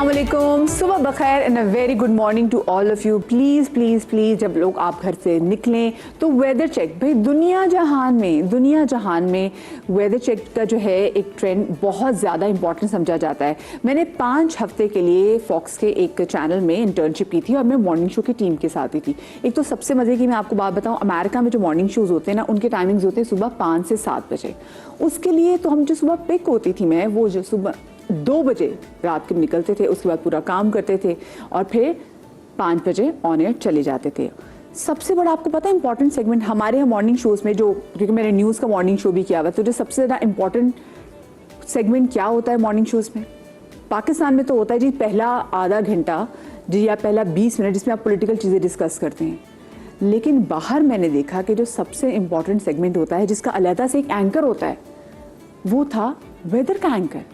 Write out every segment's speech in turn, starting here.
अस्सलाम वालेकुम, सुबह बखैर and a very good morning to all of you. Please please please जब लोग आप घर से निकलें तो वेदर चेक, भाई दुनिया जहान में वेदर चेक का जो है एक ट्रेंड बहुत ज़्यादा इंपॉर्टेंट समझा जाता है। मैंने 5 हफ्ते के लिए फॉक्स के एक चैनल में इंटर्नशिप की थी और मैं मॉर्निंग शो की टीम के साथ ही थी। एक तो सबसे मज़े की मैं आपको बात बताऊँ, अमेरिका में जो मॉर्निंग शोज़ होते हैं ना, उनके टाइमिंग्स होते हैं सुबह 5 से 7 बजे। उसके लिए तो हम जो सुबह पिक होती थी मैं, वो जो सुबह 2 बजे रात के निकलते थे, उसके बाद पूरा काम करते थे और फिर 5 बजे ऑन एयर चले जाते थे। सबसे बड़ा आपको पता है इंपॉर्टेंट सेगमेंट हमारे यहाँ मॉर्निंग शोज़ में, जो क्योंकि मैंने न्यूज़ का मॉर्निंग शो भी किया हुआ, तो जो सबसे ज़्यादा इंपॉर्टेंट सेगमेंट क्या होता है मॉर्निंग शोज़ में पाकिस्तान में, तो होता है जी पहला आधा घंटा जी या पहला 20 मिनट जिसमें आप पॉलिटिकल चीज़ें डिस्कस करते हैं। लेकिन बाहर मैंने देखा कि जो सबसे इंपॉर्टेंट सेगमेंट होता है जिसका अलहदा से एक एंकर होता है, वो था वेदर का एंकर।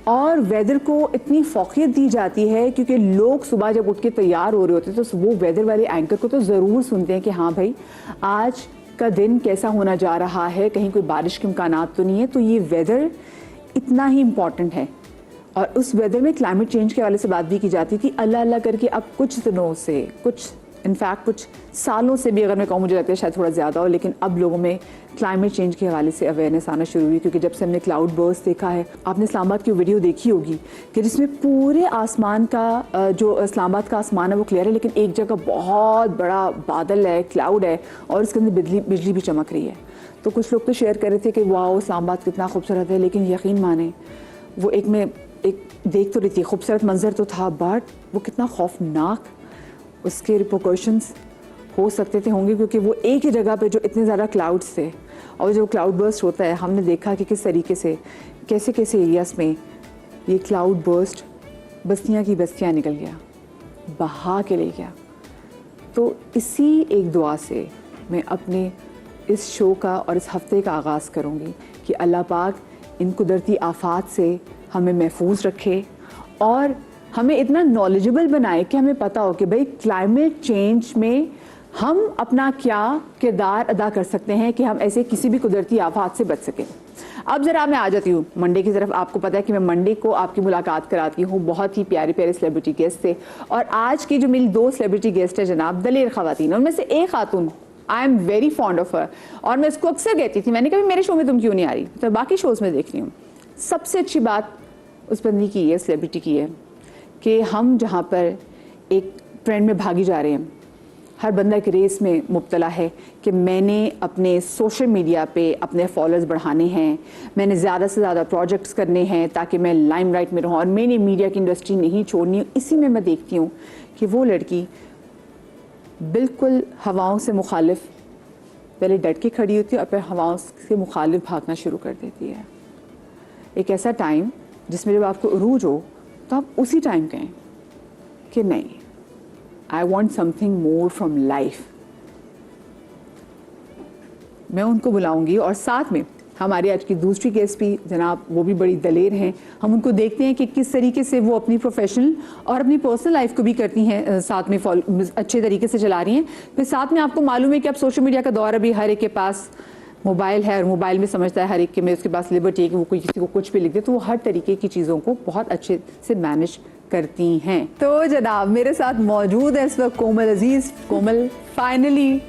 और वेदर को इतनी फौकियत दी जाती है क्योंकि लोग सुबह जब उठ के तैयार हो रहे होते हैं तो वो वेदर वाले एंकर को तो ज़रूर सुनते हैं कि हाँ भाई आज का दिन कैसा होना जा रहा है, कहीं कोई बारिश के इम्कानात तो नहीं है। तो ये वेदर इतना ही इम्पॉर्टेंट है। और उस वेदर में क्लाइमेट चेंज के वाले से बात भी की जाती थी। अल्लाह अल्लाह करके अब कुछ दिनों से, इनफैक्ट कुछ सालों से भी अगर मैं कहूँ, मुझे लगता है शायद थोड़ा ज़्यादा हो, लेकिन अब लोगों में क्लाइमेट चेंज के हवाले से अवेयरनेस आना शुरू हुई। क्योंकि जब से हमने क्लाउड बर्स्ट देखा है, आपने इस्लामाबाद की वीडियो देखी होगी कि जिसमें पूरे आसमान का जो इस्लामाबाद का आसमान है वो क्लियर है, लेकिन एक जगह बहुत बड़ा बादल है, क्लाउड है और उसके अंदर बिजली भी चमक रही है। तो कुछ लोग तो शेयर कर रहे थे कि वाह इस्लामाबाद कितना खूबसूरत है, लेकिन यकीन माने वो एक देख तो रही थी, खूबसूरत मंजर तो था, बट वो कितना खौफनाक उसके रिपोर्कशंस हो सकते थे होंगे, क्योंकि वो एक ही जगह पे जो इतने ज़्यादा क्लाउड्स थे। और जो क्लाउड बर्स्ट होता है, हमने देखा कि किस तरीके से कैसे एरियाज़ में ये क्लाउड बर्स्ट बस्तियाँ की बस्तियाँ निकल गया, बहा के ले गया। तो इसी एक दुआ से मैं अपने इस शो का और इस हफ्ते का आगाज़ करूँगी कि अल्लाह पाक इन कुदरती आफात से हमें महफूज रखे और हमें इतना नॉलेजेबल बनाए कि हमें पता हो कि भाई क्लाइमेट चेंज में हम अपना क्या किरदार अदा कर सकते हैं कि हम ऐसे किसी भी कुदरती आफात से बच सकें। अब ज़रा मैं आ जाती हूँ मंडे की तरफ। आपको पता है कि मैं मंडे को आपकी मुलाकात कराती हूँ, बहुत ही प्यारे प्यारे सेलिब्रिटी गेस्ट थे। और आज की जो मेरी 2 सेलिब्रिटी गेस्ट है जनाब दलेर ख़वातीन, उनमें से एक खातून I am very fond of her, और मैं इसको अक्सर कहती थी, मैंने कहा मेरे शो में तुम क्यों नहीं आ रही, तो बाकी शोज़ में देख रही हूँ। सबसे अच्छी बात उस बंदी की है, सेलिब्रिटी की है, कि हम जहाँ पर एक ट्रेंड में भागी जा रहे हैं, हर बंदा एक रेस में मुब्तला है कि मैंने अपने सोशल मीडिया पे अपने फॉलोअर्स बढ़ाने हैं, मैंने ज़्यादा से ज़्यादा प्रोजेक्ट्स करने हैं ताकि मैं लाइमलाइट में रहूँ और मैंने मीडिया की इंडस्ट्री नहीं छोड़नी। इसी में मैं देखती हूँ कि वो लड़की बिल्कुल हवाओं से मुखालिफ पहले डट के खड़ी होती है और फिर हवाओं से मुखालिफ भागना शुरू कर देती है। एक ऐसा टाइम जिसमें जब आपको उरूज हो तो आप उसी टाइम कहें कि नहीं, I want something more from life. मैं उनको बुलाऊंगी और साथ में हमारी आज की दूसरी गेस्ट भी जनाब, वो भी बड़ी दलेर हैं। हम उनको देखते हैं कि किस तरीके से वो अपनी प्रोफेशनल और अपनी पर्सनल लाइफ को भी करती हैं, साथ में अच्छे तरीके से चला रही हैं। फिर साथ में आपको मालूम है कि अब सोशल मीडिया का दौर, अभी हर एक के पास मोबाइल है और मोबाइल में समझता है हर एक के में उसके पास लिबर्टी है कि वो कोई किसी को कुछ भी लिख दे, तो वो हर तरीके की चीज़ों को बहुत अच्छे से मैनेज करती हैं। तो जनाब मेरे साथ मौजूद है इस वक्त कोमल अजीज। कोमल फाइनली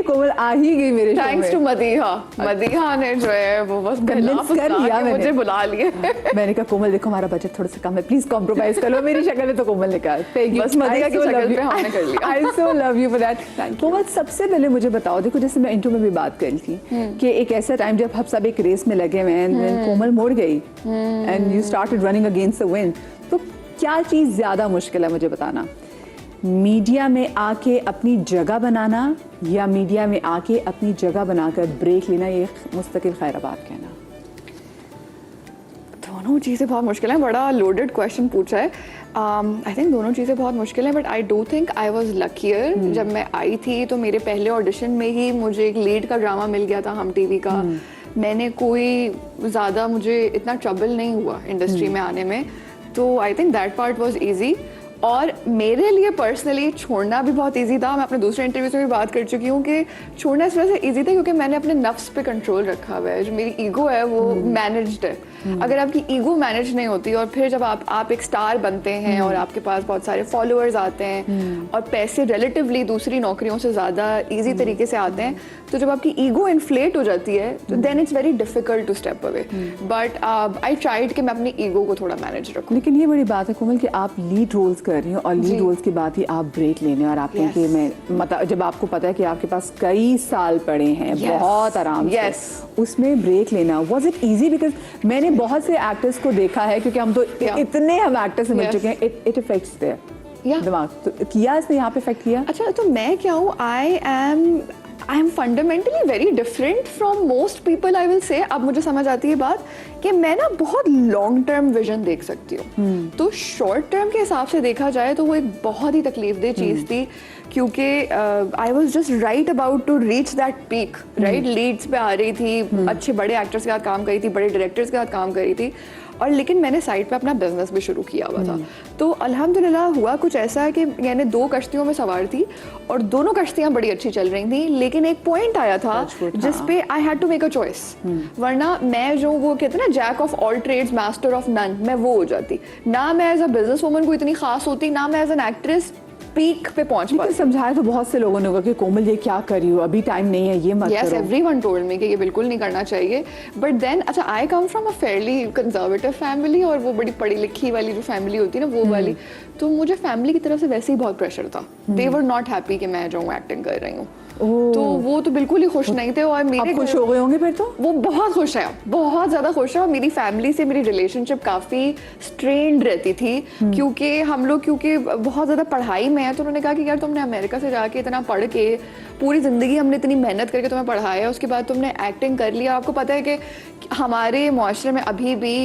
कोमल आ ही गई मेरे शो में। थैंक्स टू मदीहा ने जो है वो बस कन्विंस कर लिया, मुझे बुला लिए। मैंने कहा कोमल देखो हमारा बजट थोड़ा सा कम है, प्लीज कॉम्प्रोमाइज कर लो। मेरी शक्ल में तो कोमल ने कहा थैंक यू, बस मदीहा की शक्ल पे हमने कर लिया। I so love you for that. Komal सबसे पहले मुझे बताओ, देखो जैसे मैं इंट्रो में भी बात करी थी कि एक ऐसा टाइम जब हम सब एक रेस में लगे हुए हैं, कोमल मुड़ गई and you started running against the wind. तो क्या चीज़ ज़्यादा मुश्किल है मुझे बताना, मीडिया में आके अपनी जगह बनाना या मीडिया में आके अपनी जगह बनाकर ब्रेक लेना, ये मुस्तकिल खैराबाद कहना? दोनों चीज़ें बहुत मुश्किल हैं। बड़ा लोडेड क्वेश्चन पूछा है। आई थिंक दोनों चीज़ें बहुत मुश्किल हैं, but I do think I was luckier. जब मैं आई थी तो मेरे पहले ऑडिशन में ही मुझे एक लीड का ड्रामा मिल गया था हम टीवी का। मैंने कोई ज़्यादा, मुझे इतना ट्रबल नहीं हुआ इंडस्ट्री में आने में, तो I think that part was easy. और मेरे लिए पर्सनली छोड़ना भी बहुत इजी था। मैं अपने दूसरे इंटरव्यू में भी बात कर चुकी हूँ कि छोड़ना इस वजह से इजी था क्योंकि मैंने अपने नफ्स पे कंट्रोल रखा हुआ है। जो मेरी ईगो है वो मैनेज्ड है। अगर आपकी ईगो मैनेज नहीं होती और फिर जब आप एक स्टार बनते हैं और आपके पास बहुत सारे फॉलोअर्स आते हैं और पैसे रिलेटिवली दूसरी नौकरियों से ज़्यादा इजी तरीके से आते हैं, तो जब आपकी ईगो इन्फ्लेट हो जाती है तो then it's very difficult to step away. But I tried कि मैं अपनी ईगो को थोड़ा मैनेज रखूं। लेकिन ये बड़ी बात है कोमल कि आप लीड रोल्स कर रही हो और लीड रोल्स के बाद ही आप ब्रेक लेने और आप कहें कि मैं मतलब जब आपको पता है कि आपके पास कई साल पड़े हैं बहुत आराम से उसमें ब्रेक लेना वाज इट इजी? बिकॉज मैंने बहुत से एक्टर्स को देखा है क्योंकि हम तो इतने हम एक्टर्स से मिल चुके हैं, इट इफेक्ट्स देयर दिमाग। तो किया इसने यहाँ पे इफेक्ट किया? अच्छा, तो मैं क्या हूँ, I am fundamentally very different from most people I will say. अब मुझे समझ आती है बात कि मैं ना बहुत लॉन्ग टर्म विजन देख सकती हूँ। तो शॉर्ट टर्म के हिसाब से देखा जाए तो वो एक बहुत ही तकलीफदेह चीज़ थी क्योंकि I was just right about to reach that peak, right? Leads पे आ रही थी, अच्छे बड़े एक्टर्स के साथ काम करी थी, बड़े डायरेक्टर्स के साथ काम करी थी, और लेकिन मैंने साइड पे अपना बिजनेस भी शुरू किया हुआ था। तो अल्हम्दुलिल्लाह हुआ कुछ ऐसा है कि मैंने 2 कश्तियों में सवार थी और दोनों कश्तियां बड़ी अच्छी चल रही थी, लेकिन एक पॉइंट आया था जिस पे I had to make a choice. वरना मैं जो वो कहते हैं ना jack of all trades master of none, मैं वो हो जाती। ना मैं एज अ बिजनेस वुमन को इतनी खास होती, ना मैं एज एन एक्ट्रेस पीक पे पहुंच पाती। समझाया तो बहुत से लोगों ने होगा कि कोमल ये क्या कर रही हो, अभी टाइम नहीं है, ये मत करो। Yes, everyone told me कि ये बिल्कुल नहीं करना चाहिए। But then अच्छा, I come from a fairly conservative family और वो बड़ी पढ़ी लिखी वाली जो फैमिली होती है ना वो वाली, तो मुझे फैमिली की तरफ से वैसे ही बहुत प्रेशर था। They were not happy कि मैं जाऊँ एक्टिंग कर रही हूँ। तो वो तो बिल्कुल ही खुश नहीं थे और मेरे खुश हो गए होंगे फिर तो? वो बहुत खुश है, बहुत ज़्यादा खुश है। और मेरी फैमिली से मेरी रिलेशनशिप काफ़ी स्ट्रेन्ड रहती थी क्योंकि हम लोग बहुत ज़्यादा पढ़ाई में है, तो उन्होंने कहा कि यार तुमने अमेरिका से जाके इतना पढ़ के पूरी ज़िंदगी हमने इतनी मेहनत करके तुम्हें पढ़ाया, उसके बाद तुमने एक्टिंग कर लिया। आपको पता है कि हमारे मुआशरे में अभी भी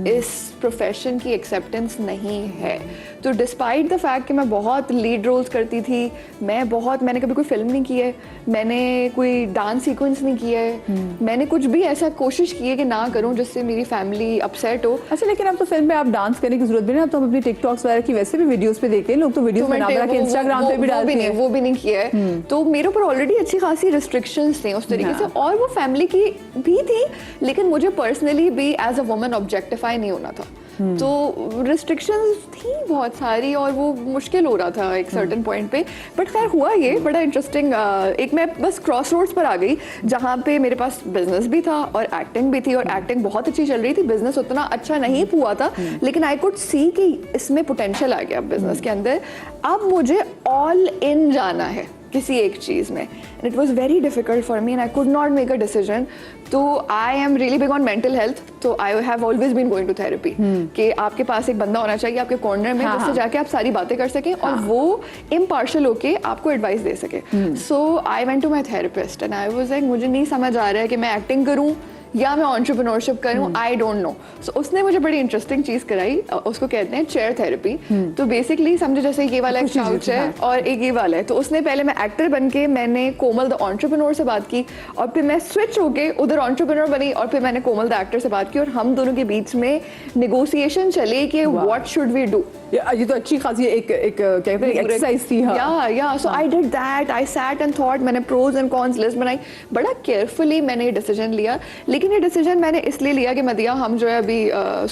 इस प्रोफेशन की एक्सेप्टेंस नहीं है। तो डिस्पाइट द फैक्ट कि मैं बहुत लीड रोल्स करती थी, मैंने कभी कोई फिल्म नहीं की है, मैंने कोई डांस सीक्वेंस नहीं किया है, मैंने कुछ भी ऐसा कोशिश की है कि ना करूं जिससे मेरी फैमिली अपसेट हो। अच्छा, लेकिन अब तो फिल्म में आप डांस करने की जरूरत भी नहीं, अब तो हम अपनी टिकटॉक्स वगैरह की वैसे भी वीडियोस पे देखते हैं, लोग तो वीडियोस बना के इंस्टाग्राम पे भी डालते हैं। वो भी नहीं किया है। तो मेरे ऊपर ऑलरेडी अच्छी खासी रिस्ट्रिक्शंस थे उस तरीके से, और वो फैमिली की भी थी, लेकिन मुझे पर्सनली भी एज अ वुमन ऑब्जेक्टिफाई नहीं होना था। तो रिस्ट्रिक्शंस थी बहुत सारी और वो मुश्किल हो रहा था एक सर्टेन पॉइंट पे। बट खैर हुआ ये बड़ा इंटरेस्टिंग, एक मैं बस क्रॉस रोड्स पर आ गई जहाँ पे मेरे पास बिजनेस भी था और एक्टिंग भी थी, और एक्टिंग बहुत अच्छी चल रही थी, बिजनेस उतना अच्छा नहीं हुआ था, लेकिन आई कुड सी कि इसमें पोटेंशियल आ गया बिजनेस के अंदर। अब मुझे ऑल इन जाना है किसी एक चीज़ में, and it was very difficult for me and I could not make a decision. तो I am really big on mental health, तो I have always been going to therapy कि आपके पास एक बंदा होना चाहिए आपके कॉर्नर में जिससे जाके आप सारी बातें कर सकें और वो इम्पार्शियल होके आपको एडवाइस दे सके। So I went to my therapist and I was like मुझे नहीं समझ आ रहा है कि मैं एक्टिंग करूँ या मैं एंटरप्रेन्योरशिप करूँ, आई डोंट नो। सो उसने मुझे बड़ी इंटरेस्टिंग चीज़ कराई, उसको कहते हैं चेयर थेरेपी। तो बेसिकली समझो जैसे ये वाला एक काउच है और एक ये वाला है, तो उसने पहले मैं एक्टर बन के मैंने कोमल द एंटरप्रेन्योर से बात की, और फिर मैं स्विच होके उधर एंटरप्रेन्योर बनी, और फिर मैंने कोमल द एक्टर से बात की, और हम दोनों के बीच में नेगोशिएशन चले कि व्हाट शुड वी डू। ये तो अच्छी खासी एक कहते हैं एक्सरसाइज थी। या so I did that, I sat and thought, मैंने प्रोज एंड कॉन्स लिस्ट बनाई, बड़ा केयरफुली मैंने ये डिसीजन लिया। लेकिन ये डिसीजन मैंने इसलिए लिया कि मदिया हम जो है अभी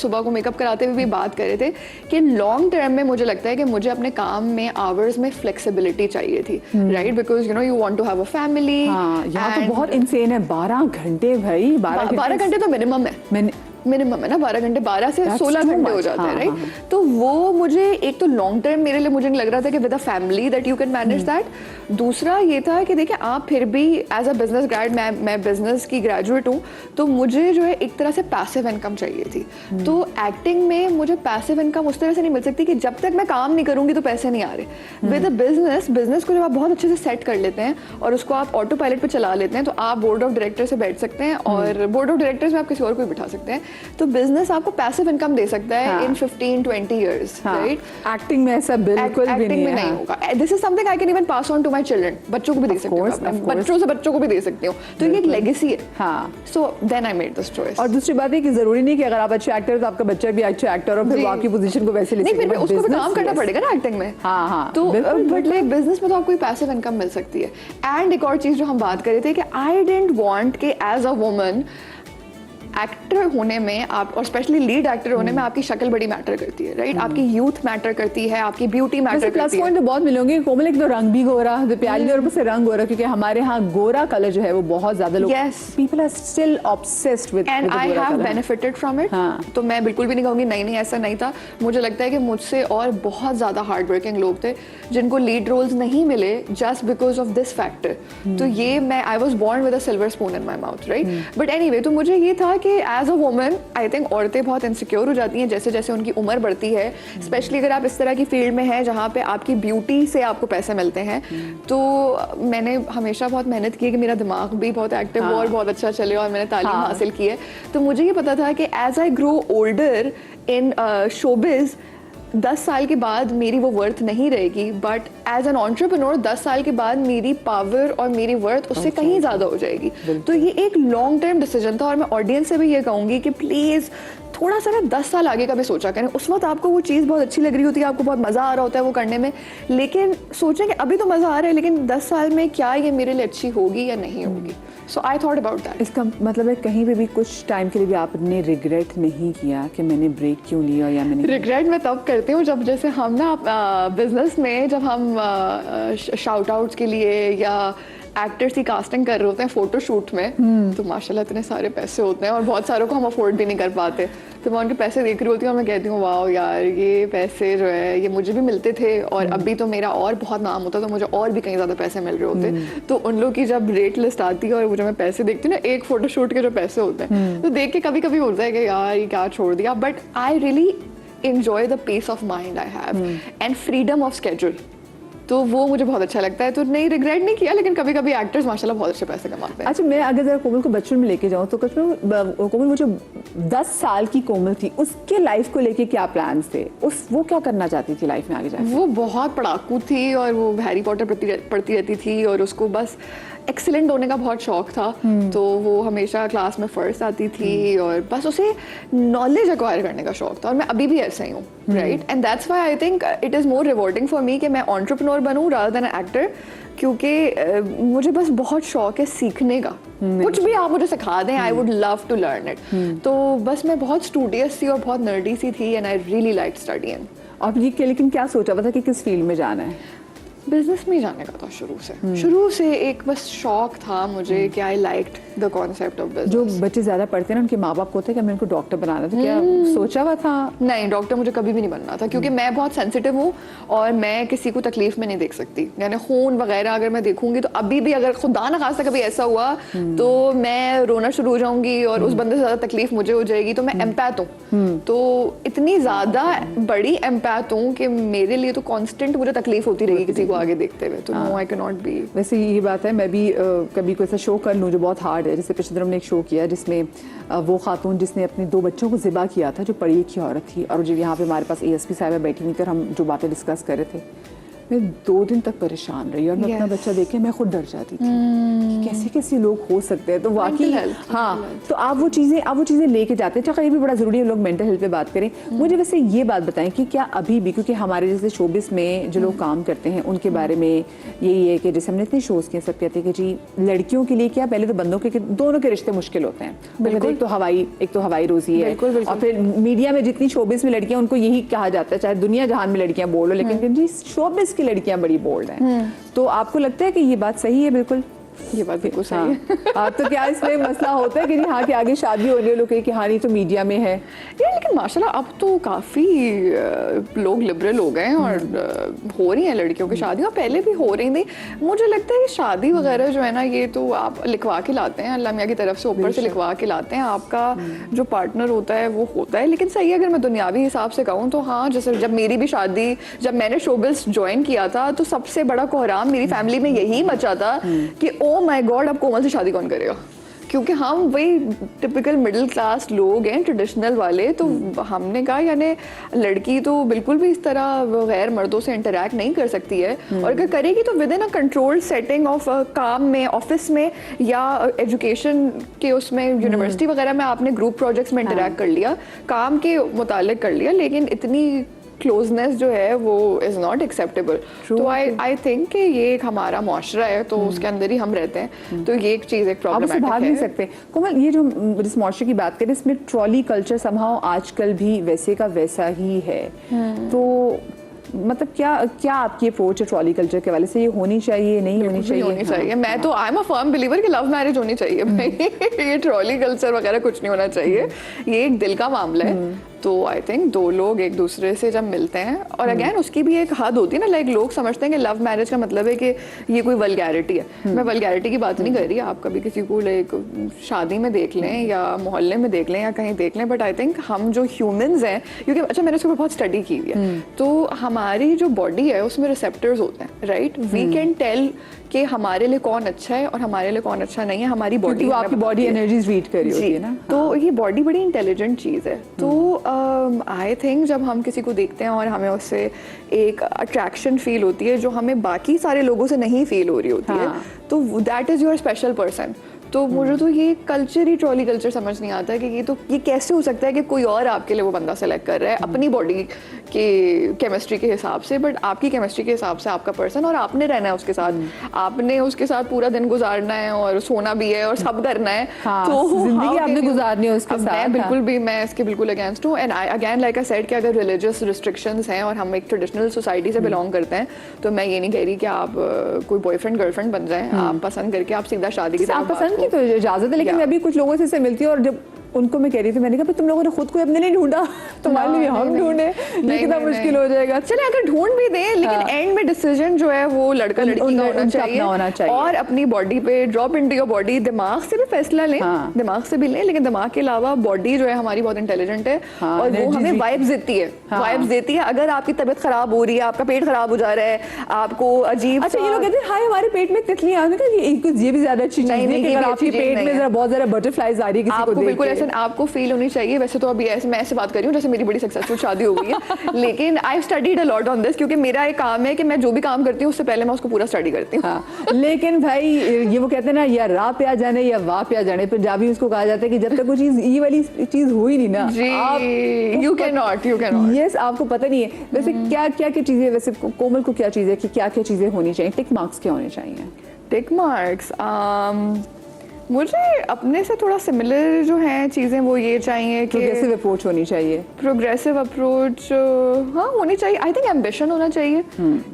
सुबह को मेकअप कराते हुए भी बात कर रहे थे कि लॉन्ग टर्म में मुझे लगता है कि मुझे अपने काम में आवर्स में फ्लेक्सिबिलिटी चाहिए थी, right? Because you know you want to have a family. यहाँ तो बहुत इंसेन है, 12 घंटे भाई, 12 घंटे तो मिनिमम है, मिनिमम है ना 12 घंटे, 12 से 16 घंटे हो जाते हैं, राइट? तो वो मुझे एक तो लॉन्ग टर्म मेरे लिए मुझे नहीं लग रहा था कि with a family that you can manage that. दूसरा ये था कि देखिए आप फिर भी एज अ बिजनेस ग्रेड, मैं बिजनेस की ग्रेजुएट हूँ, तो मुझे जो है एक तरह से पैसिव इनकम चाहिए थी। तो एक्टिंग में मुझे पैसिव इनकम उस तरह से नहीं मिल सकती कि जब तक मैं काम नहीं करूँगी तो पैसे नहीं आ रहे। विद अ बिजनेस को जब आप बहुत अच्छे से सेट कर लेते हैं और उसको आप ऑटो पायलट पर चला लेते हैं, तो आप बोर्ड ऑफ डायरेक्टर से बैठ सकते हैं और बोर्ड ऑफ डायरेक्टर्स में आप किसी और को भी बिठा सकते हैं, तो बिजनेस आपको पैसिव इनकम दे सकता है इन 15-20 ईयर्स, राइट? एक्टिंग में ऐसा बिल्कुल भी एक्टिंग में नहीं होगा। This is something I can even pass on to my children, बच्चों को भी दे सकती हूँ, बच्चों से बच्चों को भी दे सकती हूँ, तो ये एक लेगेसी है। हाँ, so then I made this choice. और दूसरी बात है कि जरूरी नहीं कि अगर आप अच्छे एक्टर हो तो आपका बच्चा भी अच्छा एक्टर और फिर वो आपकी पोजीशन को वैसे ले नहीं, फिर सकेगा। उसको भी काम Business, करना yes. पड़ेगा ना एक्टिंग में। हाँ, तो बिल्कुल, बट लाइक बिजनेस में तो आपको पैसिव इनकम मिल सकती है। एंड एक और चीज जो हम बात कर रहे थे कि आई डिडंट वांट कि एज अ वुमन एक्टर होने में आप, और स्पेशली लीड एक्टर होने में आपकी शक्ल बड़ी मैटर करती है, राइट? आपकी यूथ मैटर करती है, आपकी ब्यूटी मैटर प्लस करती है। पॉइंट तो बहुत मिलेंगे। कोमल एक तो रंग भी गोरा, दीपाली और ऊपर से रंग गोरा, क्योंकि हमारे यहाँ गोरा कलर जो है वो बहुत ज्यादा लोग, Yes. People are still obsessed with and I have benefited from it. हाँ. तो मैं बिल्कुल भी नहीं कहूँगी नहीं नहीं ऐसा नहीं था। मुझे लगता है कि मुझसे और बहुत ज़्यादा हार्ड वर्किंग लोग थे जिनको लीड रोल्स नहीं मिले just because of this factor. तो ये मैं I was born with a silver spoon in my mouth, right? But anyway, तो मुझे ये था कि as a woman I think औरतें बहुत इनसिक्योर हो जाती हैं जैसे जैसे उनकी उम्र बढ़ती है, स्पेशली अगर आप इस तरह की फील्ड में हैं जहाँ पे आपकी ब्यूटी से आपको पैसे मिलते हैं। तो मैंने हमेशा बहुत मेहनत की है कि मेरा दिमाग भी बहुत एक्टिव हो और बहुत अच्छा चले, और मैंने तालीम हासिल की है। तो मुझे ये पता था कि as I grow older in showbiz 10 साल के बाद मेरी वो वर्थ नहीं रहेगी, बट एज एन एंटरप्रेन्योर 10 साल के बाद मेरी पावर और मेरी वर्थ उससे कहीं ज़्यादा हो जाएगी। तो ये एक लॉन्ग टर्म डिसीजन था, और मैं ऑडियंस से भी ये कहूँगी कि प्लीज़ थोड़ा सा ना 10 साल आगे का भी सोचा करें। उस वक्त आपको वो चीज़ बहुत अच्छी लग रही होती है, आपको बहुत मज़ा आ रहा होता है वो करने में, लेकिन सोचें कि अभी तो मज़ा आ रहा है, लेकिन 10 साल में क्या ये मेरे लिए अच्छी होगी या नहीं होगी। सो आई थॉट अबाउट दैट। इसका मतलब है कहीं पे भी कुछ टाइम के लिए भी आपने रिग्रेट नहीं किया कि मैंने ब्रेक क्यों लिया या मैंने रिग्रेट मैं तब करती हूँ जब जैसे हम ना बिजनेस में जब हम शाउट आउट्स के लिए या एक्टर्स की कास्टिंग कर रहे होते हैं फोटो शूट में, तो माशाल्लाह इतने सारे पैसे होते हैं और बहुत सारों को हम अफोर्ड भी नहीं कर पाते। तो मैं उनके पैसे देख रही होती हूँ और मैं कहती हूँ वाह यार, ये पैसे जो है ये मुझे भी मिलते थे, और अभी तो मेरा और बहुत नाम होता तो मुझे और भी कहीं ज़्यादा पैसे मिल रहे होते। तो उन लोग की जब रेट लिस्ट आती है और वो जब मैं पैसे देखती हूँ ना, एक फोटो शूट के जो पैसे होते हैं, तो देख के कभी कभी होता है कि यार ये क्या छोड़ दिया। But I really enjoy the peace of mind I have and freedom of schedule। तो वो मुझे बहुत अच्छा लगता है। तो नहीं, रिग्रेट नहीं किया, लेकिन कभी कभी एक्टर्स माशाल्लाह बहुत अच्छे पैसे कमाते हैं। अच्छा, मैं अगर जरा कोमल को बचपन में लेके जाऊँ तो कोमल वो जो 10 साल की कोमल थी उसके लाइफ को लेके क्या प्लान्स थे? वो क्या करना चाहती थी लाइफ में आगे जाके? वो बहुत पढ़ाकू थी और वो हैरी पॉटर पढ़ती रहती थी, और उसको बस एक्सीलेंट होने का बहुत शौक था। तो वो हमेशा क्लास में फर्स्ट आती थी और बस उसे नॉलेज एक्वायर करने का शौक था, और मैं अभी भी ऐसा ही हूँ, right? And that's why I think it is more rewarding for me कि मैं एंटरप्रेन्योर बनूँ रादर देन एक्टर, क्योंकि मुझे बस बहुत शौक है सीखने का। कुछ भी आप मुझे सिखा दें, I would love to learn it. तो बस मैं बहुत स्टूडियस थी और बहुत नर्डी सी थी, and I really like studying. और ये लेकिन क्या सोचा हुआ था कि किस फील्ड में जाना है? बिजनेस में ही जाने का था शुरू से एक बस शौक था मुझे कि I liked the concept of business. जो बच्चे ज्यादा पढ़ते हैं ना, उनके माँ बाप को होता है कि मैं इनको डॉक्टर बनाना, तो क्या सोचा हुआ था? नहीं, डॉक्टर मुझे कभी भी नहीं बनना था, क्योंकि मैं बहुत सेंसिटिव हूँ और मैं किसी को तकलीफ में नहीं देख सकती। यानी खून वगैरह अगर मैं देखूंगी तो अभी भी अगर खुदा न खास्ता कभी ऐसा हुआ तो मैं रोना शुरू हो जाऊंगी और उस बंदे से ज्यादा तकलीफ मुझे हो जाएगी। तो मैं एम्पैथ हूँ, तो इतनी ज्यादा बड़ी एम्पैथ हूँ कि मेरे लिए तो कॉन्स्टेंट मुझे तकलीफ होती रहेगी किसी को आगे देखते हुए। तो no, I can not be. वैसे ये बात है, मैं भी कभी कोई ऐसा शो कर लूँ जो बहुत हार्ड है। जैसे पिछले दिनों हमने एक शो किया जिसमें वो खातून जिसने अपने 2 बच्चों को ज़िबा किया था, जो पढ़ी लिखी औरत थी, और जो यहाँ पे हमारे पास ASP साहिबा बैठी हुई थी और हम जो बातें डिस्कस कर रहे थे, मैं 2 दिन तक परेशान रही और मैं अपना बच्चा देख के मैं खुद डर जाती थी कि कैसे कैसे लोग हो सकते हैं। तो वाकई हाँ, तो आप वो चीज़ें लेके जाते हैं। अच्छा, ये भी बड़ा ज़रूरी है लोग मेंटल हेल्थ पे बात करें। मुझे वैसे ये बात बताएं कि क्या अभी भी, क्योंकि हमारे जैसे शोबिस में जो लोग काम करते हैं उनके बारे में यही है कि जैसे हमने इतने शोज़ किए, सब कहते हैं कि जी लड़कियों के लिए क्या, पहले तो बंदों के दोनों के रिश्ते मुश्किल होते हैं। बिल्कुल, एक तो हवाई रोजी है, और फिर मीडिया में जितनी शोबिस में लड़कियां, उनको यही कहा जाता है, चाहे दुनिया जहान में लड़कियां बोलो, लेकिन जी शोबिस की लड़कियां बड़ी बोल्ड हैं। तो आपको लगता है कि ये बात सही है? बिल्कुल, ये बात बिल्कुल सही है। आप तो क्या इसमें मसला होता है कि हाँ कि आगे शादी होने लोग कि हाँ नहीं तो मीडिया में है यार, लेकिन माशाल्लाह अब तो काफ़ी लोग लिबरल हो गए हैं और हो रही हैं लड़कियों की शादियाँ, पहले भी हो रही थी। मुझे लगता है कि शादी वगैरह जो है ना, ये तो आप लिखवा के लाते हैं, अल्लाह मियाँ की तरफ से ऊपर से लिखवा के लाते हैं। आपका जो पार्टनर होता है वो होता है। लेकिन सही अगर मैं दुनियावी हिसाब से कहूँ तो हाँ, जैसे जब मेरी भी शादी, जब मैंने शोबिज़ ज्वाइन किया था तो सबसे बड़ा कोहराम मेरी फैमिली में यही मचा था कि ओ माय गॉड, अब कोमल से शादी कौन करेगा। क्योंकि हम वही टिपिकल मिडिल क्लास लोग हैं, ट्रेडिशनल वाले, तो हमने कहा यानी लड़की तो बिल्कुल भी इस तरह गैर मर्दों से इंटरेक्ट नहीं कर सकती है, और अगर करेगी तो with in a controlled setting of काम में, ऑफिस में, या एजुकेशन के उसमें यूनिवर्सिटी वगैरह में आपने ग्रुप प्रोजेक्ट्स में इंटरेक्ट कर लिया, काम के मुतालिक कर लिया, लेकिन इतनी क्लोजनेस जो है वो इज नॉट एक्सेप्टेबल। तो आई थिंक कि ये एक हमारा मुआशरा है, तो उसके अंदर ही हम रहते हैं, तो ये एक चीज़ एक आप उससे भाग प्रॉब्लमेटिक नहीं है। सकते। कोमल, ये जो जिस मुआशरे की बात करें इसमें ट्रॉली कल्चर समहाउ आजकल भी वैसे का वैसा ही है, तो मतलब क्या आपकी अप्रोच है ट्रॉली कल्चर के वाले से? ये होनी चाहिए, नहीं होनी चाहिए? होनी चाहिए। मैं तो I am a firm believer कि लव मैरिज होनी चाहिए भाई। ये ट्रॉली कल्चर वगैरह कुछ नहीं होना चाहिए, ये एक दिल का मामला है। तो आई थिंक दो लोग एक दूसरे से जब मिलते हैं, और अगेन उसकी भी एक हद होती है ना, लाइक लोग समझते हैं कि लव मैरिज का मतलब है कि ये कोई वल्गैरिटी है। मैं वल्गैरिटी की बात नहीं कर रही, आप कभी किसी को लाइक शादी में देख लें या मोहल्ले में देख लें या कहीं देख लें, बट आई थिंक हम जो ह्यूमंस हैं, क्योंकि अच्छा मैंने उसके ऊपर बहुत स्टडी की हुई है, तो हमारी जो बॉडी है उसमें रिसेप्टर्स होते हैं, राइट? वी कैन टेल कि हमारे लिए कौन अच्छा है और हमारे लिए कौन अच्छा नहीं है, हमारी बॉडी, क्योंकि वो आपकी बॉडी एनर्जीज रीड कर रही होती है ना। तो ये बॉडी बड़ी इंटेलिजेंट चीज़ है। तो आई थिंक जब हम किसी को देखते हैं और हमें उससे एक अट्रैक्शन फील होती है जो हमें बाकी सारे लोगों से नहीं फील हो रही होती है, तो that is your special person. तो मुझे तो ये कल्चर ही ट्रॉली कल्चर समझ नहीं आता है कि ये कैसे हो सकता है कि कोई और आपके लिए वो बंदा सेलेक्ट कर रहा है अपनी बॉडी के केमिस्ट्री के हिसाब से, बट आपकी केमिस्ट्री के हिसाब से आपका पर्सन, और आपने रहना है उसके साथ, आपने उसके साथ पूरा दिन गुजारना है और सोना भी है और सब करना है। तो जिंदगी आपने गुजारनी है उसके साथ। मैं बिल्कुल भी, मैं इसके बिल्कुल अगेंस्ट हूँ। And I again like I said कि अगर रिलीजियस रिस्ट्रिक्शंस हैं और हम एक ट्रेडिशनल सोसाइटी से बिलोंग करते हैं, तो मैं ये नहीं कह रही कि आप कोई बॉयफ्रेंड गर्लफ्रेंड बन जाएं, आप पसंद करके आप सीधा शादी की आप पसंद की तो इजाजत है, लेकिन मैं भी कुछ लोगों से इससे मिलती हूँ और जब उनको मैं कह रही थी, मैंने कहा तुम लोगों ने खुद को अपने लिए ढूंढा, तुम्हारे लिए हम ढूंढे, ये कितना मुश्किल हो जाएगा। चले अगर ढूंढ भी दें, लेकिन एंड में डिसीजन जो है वो लड़का लड़की का होना चाहिए, और अपनी बॉडी पे ड्रॉप इनटू योर बॉडी, दिमाग से भी फैसला लें, दिमाग से भी लें, लेकिन दिमाग के अलावा बॉडी जो है हमारी बहुत इंटेलिजेंट है, और वो हमें वाइब्स देती है, वाइब्स देती है। अगर आपकी तबीयत खराब हो रही है, आपका पेट खराब हो जा रहा है, आपको अजीब, अच्छा ये लोग कहते हैं हाय हमारे पेट में तितलियां आ गई, ये भी ज्यादा अच्छी चीज नहीं है, अगर आपके पेट में जरा बहुत ज्यादा बटरफ्लाइज आ रही है किसी को देख के, बिल्कुल ऐसा आपको फील होनी चाहिए। वैसे तो अभी ऐसे मैं ऐसे बात कर रही हूँ जैसे मेरी बड़ी सक्सेसफुल शादी हो गई है, लेकिन I studied a lot on this, क्योंकि मेरा एक काम है कि मैं जो भी काम करती हूँ उससे पहले मैं उसको पूरा स्टडी करती हूँ। लेकिन भाई ये वो कहते हैं ना, या राह पे आ जाने या वाह पे आ जाने, पंजाबी उसको कहा जाता है कि जब तक वो चीज ये वाली चीज हुई नहीं ना, यू कैन नॉट यस, आपको पता नहीं है। वैसे क्या चीजें, वैसे कोमल को क्या चीज है कि क्या चीजें होनी चाहिए, टिक मार्क्स क्या होने चाहिए? टिक मार्क्स मुझे अपने से थोड़ा सिमिलर जो हैं चीज़ें वो ये चाहिए कि प्रोग्रेसिव अप्रोच होनी चाहिए। प्रोग्रेसिव अप्रोच हाँ होनी चाहिए। आई थिंक एम्बिशन होना चाहिए।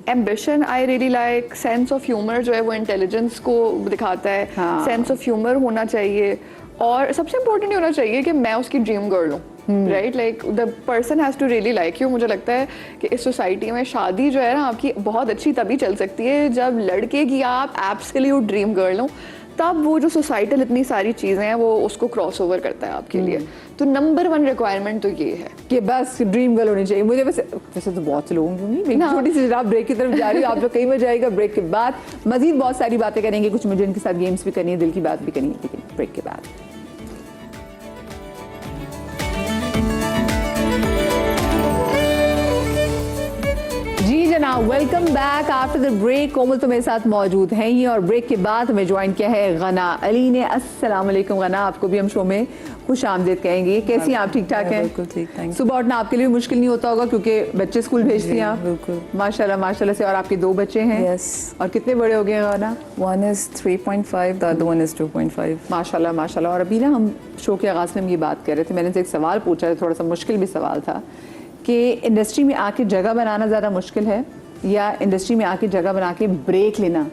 Ambition I really like. Sense of humour जो है वो इंटेलिजेंस को दिखाता है। सेंस ऑफ ह्यूमर होना चाहिए, और सबसे इम्पोर्टेंट ये होना चाहिए कि मैं उसकी ड्रीम गर्ल हूँ। Right, like the person has to really like you. मुझे लगता है कि इस सोसाइटी में शादी जो है ना आपकी बहुत अच्छी तभी चल सकती है जब लड़के की आप एब्सोल्यूट ड्रीम गर्ल हो, तब वो जो सोसाइटल इतनी सारी चीज़ें हैं वो उसको क्रॉस ओवर करता है आपके लिए। तो नंबर 1 रिक्वायरमेंट तो ये है कि बस ड्रीम गर्ल होनी चाहिए। मुझे वैसे तो बहुत से लोगों की छोटी सी जरा ब्रेक की तरफ जा रही हूँ, आप लोग कहीं मजा आएगा। ब्रेक के बाद मजीद बहुत सारी बातें करेंगे, कुछ मुझे इनके साथ गेम्स भी करनी है, दिल की बात भी करनी है, लेकिन ब्रेक के बाद। जी जनाब, welcome back after the break. Komal तो मेरे साथ मौजूद हैं ही, और ब्रेक के बाद हमें ज्वाइन किया है गना अली ने। अस्सलाम वालेकुम गना, आपको भी हम शो में खुश आमदीद कहेंगे। कैसी हैं आप? ठीक ठाक हैं? बिल्कुल ठीक, थैंक यू। सुबह उठना आपके लिए मुश्किल नहीं होता होगा क्योंकि बच्चे स्कूल भेजती हैं आप? बिल्कुल, माशाल्लाह माशाल्लाह से। और आपके 2 बच्चे हैं? यस। और कितने बड़े हो गए हैं गना? One is 3.5, the other one is 2.5. माशाल्लाह माशाल्लाह। और अभी ना हम शो के आगाज़ में हम ये बात कर रहे थे, मैंने से एक सवाल पूछा है, थोड़ा सा मुश्किल भी सवाल था, कि इंडस्ट्री में आके जगह बनाना ज़्यादा मुश्किल है या इंडस्ट्री में आके जगह बना के ब्रेक लेना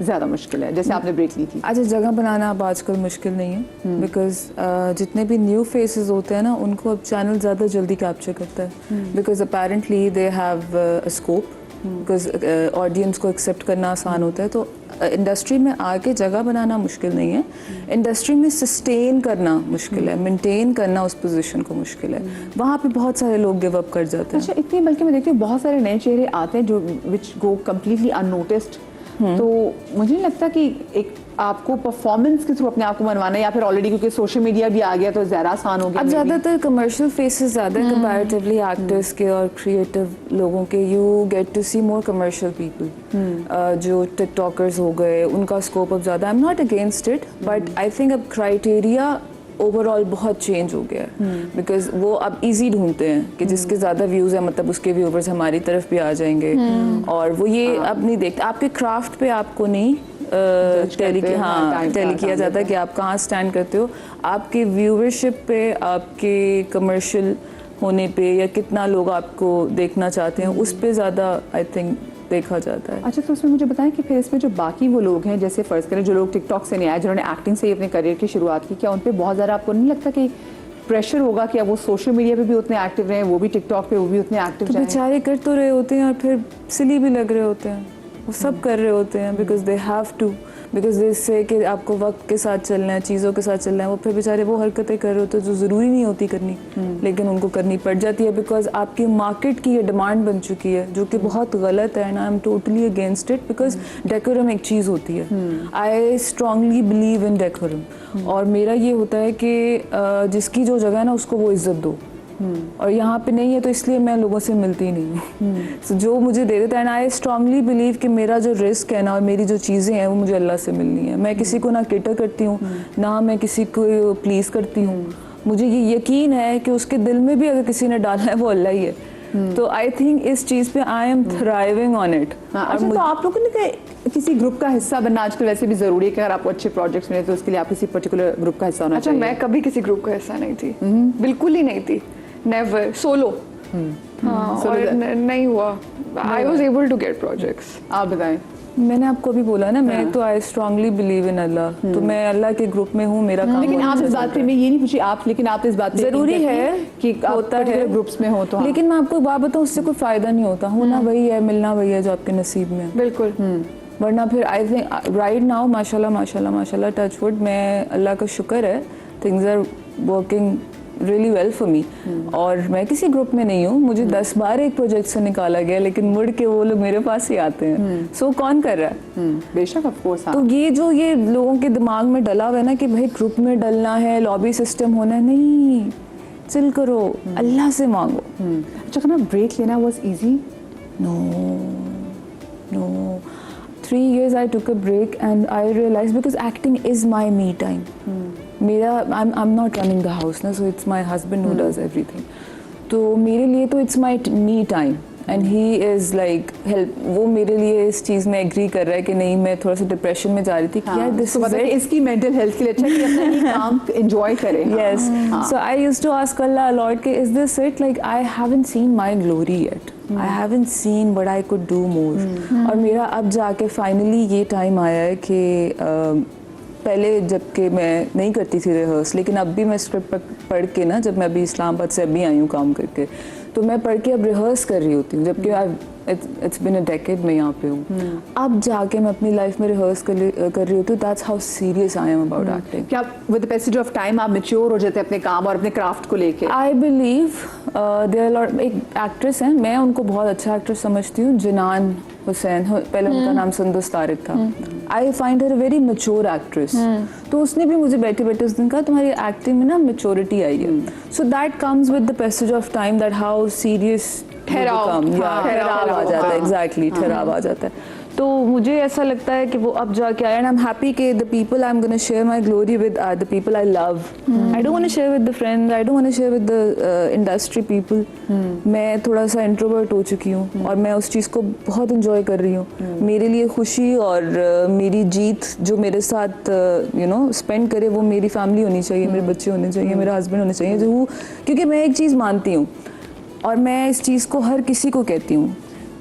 ज़्यादा मुश्किल है, जैसे आपने ब्रेक ली थी? अच्छा, जगह बनाना अब आजकल मुश्किल नहीं है, बिकॉज जितने भी न्यू फेसेस होते हैं ना उनको अब चैनल ज़्यादा जल्दी कैप्चर करता है, because apparently they have a scope, because audience को एक्सेप्ट करना आसान होता है। तो इंडस्ट्री में आके जगह बनाना मुश्किल नहीं है, इंडस्ट्री में सस्टेन करना मुश्किल है, मेंटेन करना उस पोजीशन को मुश्किल है। वहाँ पे बहुत सारे लोग गिव अप कर जाते हैं। अच्छा, इतने बल्कि मैं देखती हूँ बहुत सारे नए चेहरे आते हैं जो विच गो कम्प्लीटली अननोटिस्ड, तो मुझे नहीं लगता कि एक आपको परफॉर्मेंस के थ्रू अपने आप को मनवाना है, या फिर ऑलरेडी क्योंकि सोशल मीडिया भी आ गया तो ज़्यादा आसान हो गया। अब ज़्यादातर कमर्शियल फेसेस ज़्यादा है कंपैरेटिवली एक्टर्स के और क्रिएटिव लोगों के। You get to see more commercial people, जो टिकटॉकर्स हो गए, उनका स्कोप अब ज़्यादा। I am not against it, but I think अब क्राइटेरिया ओवरऑल बहुत चेंज हो गया है, बिकॉज वो अब इजी ढूंढते हैं कि जिसके ज़्यादा व्यूज़ है मतलब उसके व्यूवर्स हमारी तरफ भी आ जाएंगे, और वो ये अब नहीं देखते। आपके क्राफ्ट पे आपको नहीं टेली किया जाता है कि आप कहाँ स्टैंड करते हो, आपके व्यूवरशिप पे, आपके कमर्शियल होने पे, या कितना लोग आपको देखना चाहते हैं, उस पे ज़्यादा आई थिंक देखा जाता है। अच्छा, तो उसमें मुझे बताएं कि फिर इसमें जो बाकी वो लोग हैं, जैसे फर्ज करें जो लोग टिकटॉक से नहीं आए, जिन्होंने एक्टिंग से ही अपने करियर की शुरुआत की, क्या उन पर बहुत ज़्यादा आपको नहीं लगता कि प्रेशर होगा कि अब वो सोशल मीडिया पे भी उतने एक्टिव रहें, वो भी टिकटॉक पे वो भी उतने एक्टिव तो जाएं? बेचारे कर तो रहे होते हैं और फिर सिली भी लग रहे होते हैं, वो सब कर रहे होते हैं because they have to, because they say कि आपको वक्त के साथ चलना है, चीज़ों के साथ चलना है। वो फिर बेचारे वो हरकतें कर रहे होते हैं जो ज़रूरी नहीं होती करनी, लेकिन उनको करनी पड़ जाती है बिकॉज आपकी मार्केट की ये डिमांड बन चुकी है, जो कि बहुत गलत है। And I am totally against it, because decorum एक चीज़ होती है। I strongly believe in decorum, और मेरा ये होता है कि जिसकी जो जगह है ना उसको वो इज्जत दो, और यहाँ पे नहीं है तो इसलिए मैं लोगों से मिलती ही नहीं हूँ। So, जो मुझे दे देता है, एंड आई स्ट्रांगली बिलीव कि मेरा जो रिस्क है ना और मेरी जो चीज़ें हैं वो मुझे अल्लाह से मिलनी है। मैं किसी को ना केटर करती हूँ, ना मैं किसी को प्लीज़ करती हूँ। मुझे ये यकीन है कि उसके दिल में भी अगर किसी ने डालना है वो अल्लाह ही है। तो आई थिंक इस चीज़ पे I am thriving on it. अच्छा, तो आप लोगों ने किसी ग्रुप का हिस्सा बनना आजकल वैसे भी जरूरी है कि अगर आपको अच्छे प्रोजेक्ट्स मिले तो उसके लिए आप किसी पर्टिकुलर ग्रुप का हिस्सा होना अच्छा, चाहिए। मैं कभी किसी ग्रुप का हिस्सा नहीं थी, बिल्कुल ही नहीं थी, नेवर, सोलो। हाँ, और नहीं हुआ। I was able to get projects. आप बताएं। मैंने आपको अभी बोला ना, मैं तो आई स्ट्रांगली बिलीव इन अल्लाह, तो मैं अल्लाह के ग्रुप में हूँ, मेरा काम। लेकिन आप इस बात पे, मैं ये नहीं पूछी आप, लेकिन आप इस बात पे जरूरी है कि होता है ग्रुप्स में हो तो। लेकिन मैं आपको एक बात बताऊँ, उससे कोई फायदा नहीं होता। होना वही है, मिलना वही है जो आपके नसीब में है। बिल्कुल। वरना फिर आई थिंक राइट नाउ माशाल्लाह माशाल्लाह माशाल्लाह, टच वुड, मैं अल्लाह का शुक्र है, things are working really well for me. और मैं किसी ग्रुप में नहीं हूँ, मुझे 10 बार एक प्रोजेक्ट से निकाला गया, लेकिन मुड़ के वो लोग मेरे पास ही आते हैं। सो कौन कर रहा है? बेशक, ऑफ कोर्स। तो ये जो ये लोगों के दिमाग में डला हुआ है ना कि भाई ग्रुप में डलना है, लॉबी सिस्टम होना है, नहीं, चिल करो, अल्लाह से मांगो। अच्छा, खाना ब्रेक लेना was easy? No no, 3 years I took a break and I realized because acting is my me time. I'm not running the house ना, so it's my husband who does everything. तो मेरे लिए तो it's my me time and he is like help, वो मेरे लिए इस चीज़ में एग्री कर रहा है कि नहीं, मैं थोड़ा सा डिप्रेशन में जा रही थी कि यार दिस इज इट, इसकी मेंटल हेल्थ के लिए अच्छा कि अपना ही काम एंजॉय करें। yes. So I used to ask Allah Lord कि is this it, like I haven't seen my glory yet. I haven't seen what I could do more. और मेरा अब जाके फाइनली ये टाइम आया है कि पहले जबकि मैं नहीं करती थी रिहर्स, लेकिन अब भी मैं स्क्रिप्ट पढ़ के ना, जब मैं अभी इस्लामाबाद से अभी आई हूँ काम करके, तो मैं पढ़ के अब रिहर्स कर रही होती हूँ, जबकि इट्स बिन अ डेकेड मैं यहाँ पे हूँ। अब जाके मैं अपनी लाइफ में रिहर्स कर रही होती हूँ। That's how serious I am about acting. क्या with the passage of time आप मैच्योर हो जाते हैं अपने काम और अपने क्राफ्ट को लेके? I believe there are lot, एक एक्ट्रेस हैं, मैं उनको बहुत अच्छा एक्ट्रेस समझती हूँ, जिनान हुसैन, पहले उनका नाम संदूस तारिक था। I find her very mature actress. तो उसने भी मुझे बैठे बैठे उस दिन कहा तुम्हारी एक्टिंग में ना मैच्योरिटी आई है। So that comes with the passage of time, that how serious ठहराव आ जाता है। एग्जैक्टली, ठहराव आ जाता है। तो मुझे ऐसा लगता है कि वो अब जाके आया, एंड आई एम हैप्पी कि the people I am gonna share my glory with are the people I love. I don't want to share with the friends, I don't want to share with the industry people. मैं थोड़ा सा introvert हो चुकी हूँ और मैं उस चीज़ को बहुत इंजॉय कर रही हूँ। मेरे लिए खुशी और मेरी जीत जो मेरे साथ यू नो स्पेंड करे, वो मेरी फैमिली होनी चाहिए, मेरे बच्चे होने चाहिए, मेरा हस्बैंड होने चाहिए, जो क्योंकि मैं एक चीज़ मानती हूँ और मैं इस चीज़ को हर किसी को कहती हूँ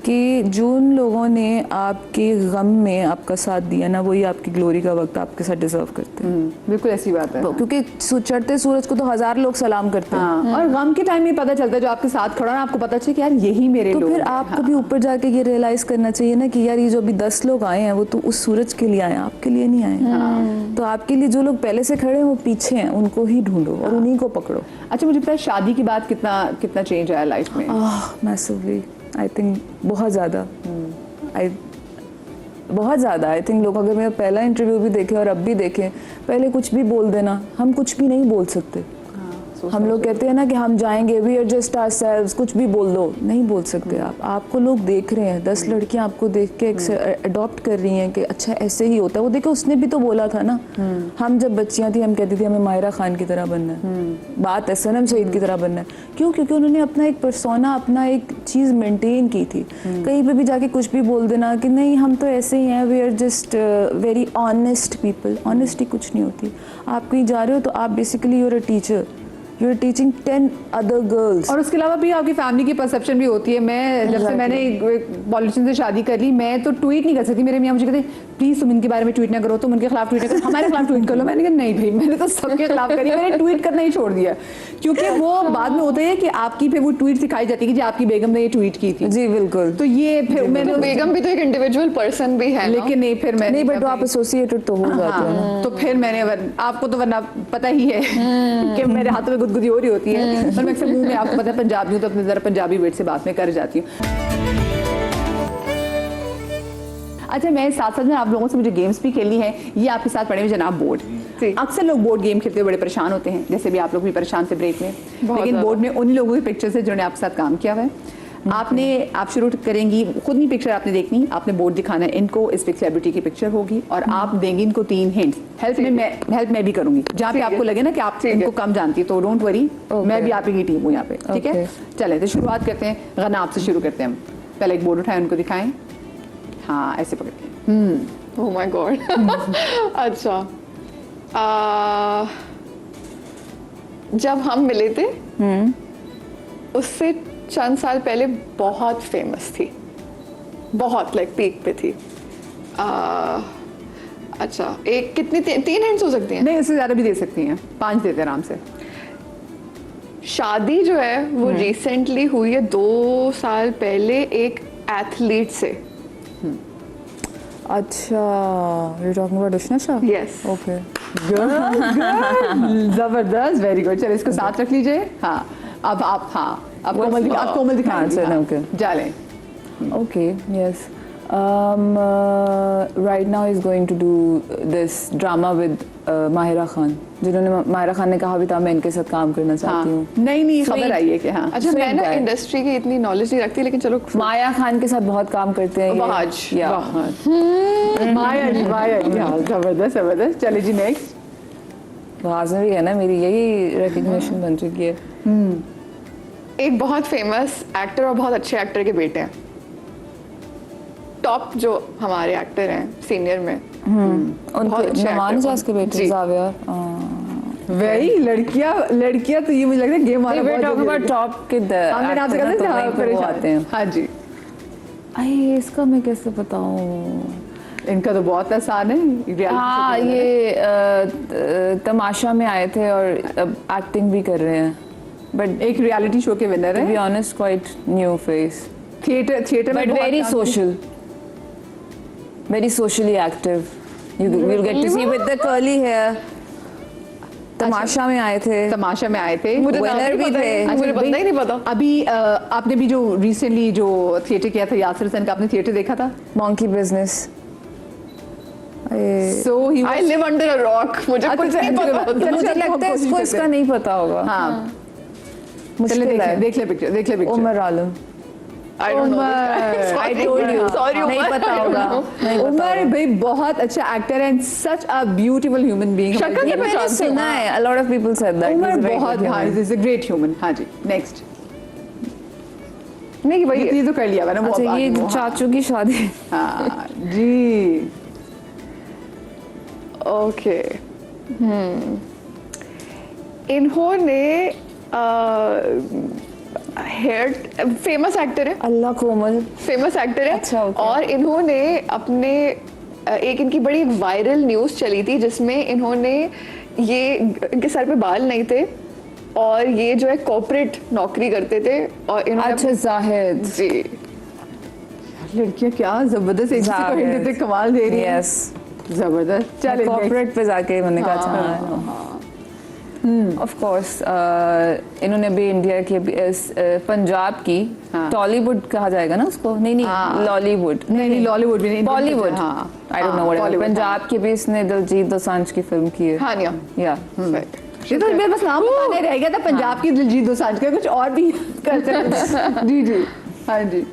कि जिन लोगों ने आपके गम में आपका साथ दिया ना, वही आपकी ग्लोरी का वक्त आपके साथ डिजर्व करते हैं। बिल्कुल ऐसी बात है, क्योंकि चढ़ते सूरज को तो 1000 लोग सलाम करते हैं। और गम के टाइम में पता चलता है जो आपके साथ खड़ा है, आपको पता चले कि यार यही मेरे लोग। तो फिर आपको भी ऊपर जाके ये रियलाइज करना चाहिए ना कि यार ये जो अभी 10 लोग आए हैं वो तो उस सूरज के लिए आए हैं, आपके लिए नहीं आए। तो आपके लिए जो लोग पहले से खड़े हैं वो पीछे हैं, उनको ही ढूंढो और उन्हीं को पकड़ो। अच्छा, मुझे पता है शादी के बाद कितना चेंज आया लाइफ में? मैसिवली, आई थिंक बहुत ज़्यादा। बहुत ज़्यादा। आई थिंक लोग अगर मेरा पहला इंटरव्यू भी देखें और अब भी देखें, पहले कुछ भी बोल देना, हम कुछ भी नहीं बोल सकते। हम लोग कहते हैं ना कि हम जाएंगे, वी आर जस्ट आवरसेल्व्स, कुछ भी बोल दो, नहीं बोल सकते आप। आपको लोग देख रहे हैं, 10 लड़कियां आपको देख के अडॉप्ट कर रही हैं कि अच्छा ऐसे ही होता है। वो देखो उसने भी तो बोला था ना, हम जब बच्चियां थी हम कहती थी हमें माहिरा खान की तरह बनना है, बात है सनम सईद की तरह बनना है। क्यों? क्योंकि उन्होंने अपना एक पर्सोना, अपना एक चीज़ मेंटेन की थी। कहीं पे भी जाके कुछ भी बोल देना कि नहीं हम तो ऐसे ही हैं, we are just very honest people. Honesty कुछ नहीं होती। आप कहीं जा रहे हो तो आप basically you are a teacher, you are teaching 10 other girls. और उसके अलावा भी आपकी फैमिली की परसेप्शन भी होती है। मैं जब से मैंने एक पॉलिटिशियन से शादी कर ली, मैं तो ट्वीट नहीं कर सकती। मेरे मियाँ मुझे कहते प्लीज तुम इनके बारे में ट्वीट ना करो, तुम उनके खिलाफ ट्वीट ना करो, हमारे खिलाफ ट्वीट कर लो। मैंने कहा नहीं भाई, मैंने तो सबके खिलाफ करी, मैंने ट्वीट करना ही छोड़ दिया। क्योंकि वो बाद में होता है कि आपकी फिर वो ट्वीट सिखाई जाती है कि जी आपकी बेगम ने ये ट्वीट की थी। जी बिल्कुल। तो ये फिर मैंने बेगम भी तो एक इंडिविजुअल पर्सन भी है ना। लेकिन नहीं, फिर मैंने नहीं बट आप एसोसिएटेड तो हो जाते हो ना। तो फिर मैंने आपको तो वरना पता ही है कि मेरे हाथों में गुदगुदी हो रही होती है, पर मैं अक्सर मुंह में, आपको पता है पंजाबी हूँ तो अपने जरा पंजाबी वेट से बात में कर जाती हूँ। अच्छा, मैं साथ साथ में आप लोगों से मुझे गेम्स भी खेलनी है। ये आपके साथ पड़े हुए जनाब बोर्ड। अक्सर लोग बोर्ड गेम खेलते हुए बड़े परेशान होते हैं, जैसे भी आप लोग भी परेशान थे ब्रेक में। लेकिन बोर्ड में उन्हीं लोगों की पिक्चर्स है जिन्होंने आपके साथ काम किया हुआ है। आप शुरू करेंगी, खुद नहीं पिक्चर आपने देखनी, आपने बोर्ड दिखाना है इनको, इस पिक सेलिब्रिटी की पिक्चर होगी और आप देंगी इनको 3 हिंट्स। हेल्प मैं भी करूंगी जहाँ पे आपको लगे ना कि आप इनको कम जानती है, तो डोंट वरी, मैं भी आप ही की टीम हूँ यहाँ पे, ठीक है। चले तो शुरुआत करते हैं, गना आपसे शुरू करते हैं हम। पहले एक बोर्ड उठाएं, उनको दिखाएं, हाँ ऐसे पकड़ के। Oh my God. अच्छा, जब हम मिले थे उससे चंद साल पहले बहुत फेमस थी, बहुत लाइक पीक पे थी। अच्छा, एक कितनी 3 हिंट्स हो सकती हैं? नहीं, इससे ज्यादा भी दे सकती हैं, 5 देते आराम से। शादी जो है वो रिसेंटली हुई है 2 साल पहले एक एथलीट से। अच्छा, you talking about Ushana Shah? Yes. Okay, जबरदस्त, वेरी गुड। चलो इसको साथ रख लीजिए। हाँ, अब आप, हाँ अब कोमल दिखाएं। चलें, चलें। Okay, yes. Right now he's going to do this drama with Mahira Khan. जिन्होंने माहिरा खान ने कहा भी था मैं इनके साथ काम करना चाहती हूँ। नहीं खबर आई है कि हाँ। अच्छा, मैं ना इंडस्ट्री की इतनी नॉलेज नहीं रखती, लेकिन चलो माया खान के साथ बहुत काम करते हैं। माया, जबरदस्त। चले जी नेक्स्ट। आवाज में भी है ना मेरी, यही रिकग्निशन बन चुकी है। एक बहुत फेमस एक्टर और बहुत अच्छे एक्टर के बेटे हैं, टॉप जो हमारे एक्टर हैं सीनियर में। उनके नमान इजाज के बेटे जाविया। वही लड़कियां तो ये मुझे लगता है गेम वाला बहुत टॉप के मैंने आपसे कहा आते हैं। हाँ जी, अरे इसका मैं कैसे बताऊं? इनका तो बहुत आसान है। हाँ, ये तमाशा में आए थे और अब एक्टिंग भी कर रहे हैं, बट एक रियलिटी शो के विनर है। To be honest quite new face. Theatre में but very social, very socially active. You'll get to see with the curly hair. तमाशा में आए थे। मुझे winner भी थे। मुझे पता ही नहीं पता। अभी आपने भी जो रिसेंटली जो थिएटर किया था यासिर हसन का, आपने थिएटर देखा था? Monkey Business. So I live under a rock. मुझे कुछ नहीं पता। मुझे लगता है इसको इसका नहीं पता होगा। हाँ, मुश्किल है। देख ले picture. Umar Alam. I don't know. I told you. Sorry, नहीं पता होगा। उमर भाई बहुत अच्छा एक्टर है, such a beautiful human being। शक्ल ये मैंने सुना है, a lot of people said that। Umar बहुत, हाँ, is a great human। हाँ जी, next। नहीं भाई, ये तो कर लिया मैंने। अच्छा, ये चाचू की शादी। हाँ जी, ओके। इन्होंने हेयर, फेमस एक्टर है, अल्लाह कोमल, फेमस एक्टर है। अच्छा, okay। और इन्होंने अपने एक इनकी बड़ी वायरल न्यूज़ चली थी जिसमें इन्होंने ये, इनके सर पे बाल नहीं थे और ये जो है कॉर्पोरेट नौकरी करते थे और इन्होंने अच्छा जाहिद जी। लड़कियां क्या जबरदस्त एक दूसरे को हिंट देते कमाल दे रही है। यस, जबरदस्त। चले कॉर्पोरेट पे जाके मैंने कहा अच्छा। ऑफ कोर्स इन्होंने भी इंडिया की पंजाब की हाँ। टॉलीवुड कहा जाएगा ना उसको, नहीं हाँ। लॉलीवुड, नहीं लॉलीवुड भी नहीं, बॉलीवुड, हाँ I don't know what, Bollywood, Punjab की भी इसने दिलजीत दोसांझ की फिल्म की है। हानिया या ये तो मेरे बस नाम बताने रह गया था पंजाब की दिलजीत दोसांझ का, कुछ और भी कर सकते जी जी हाँ जी।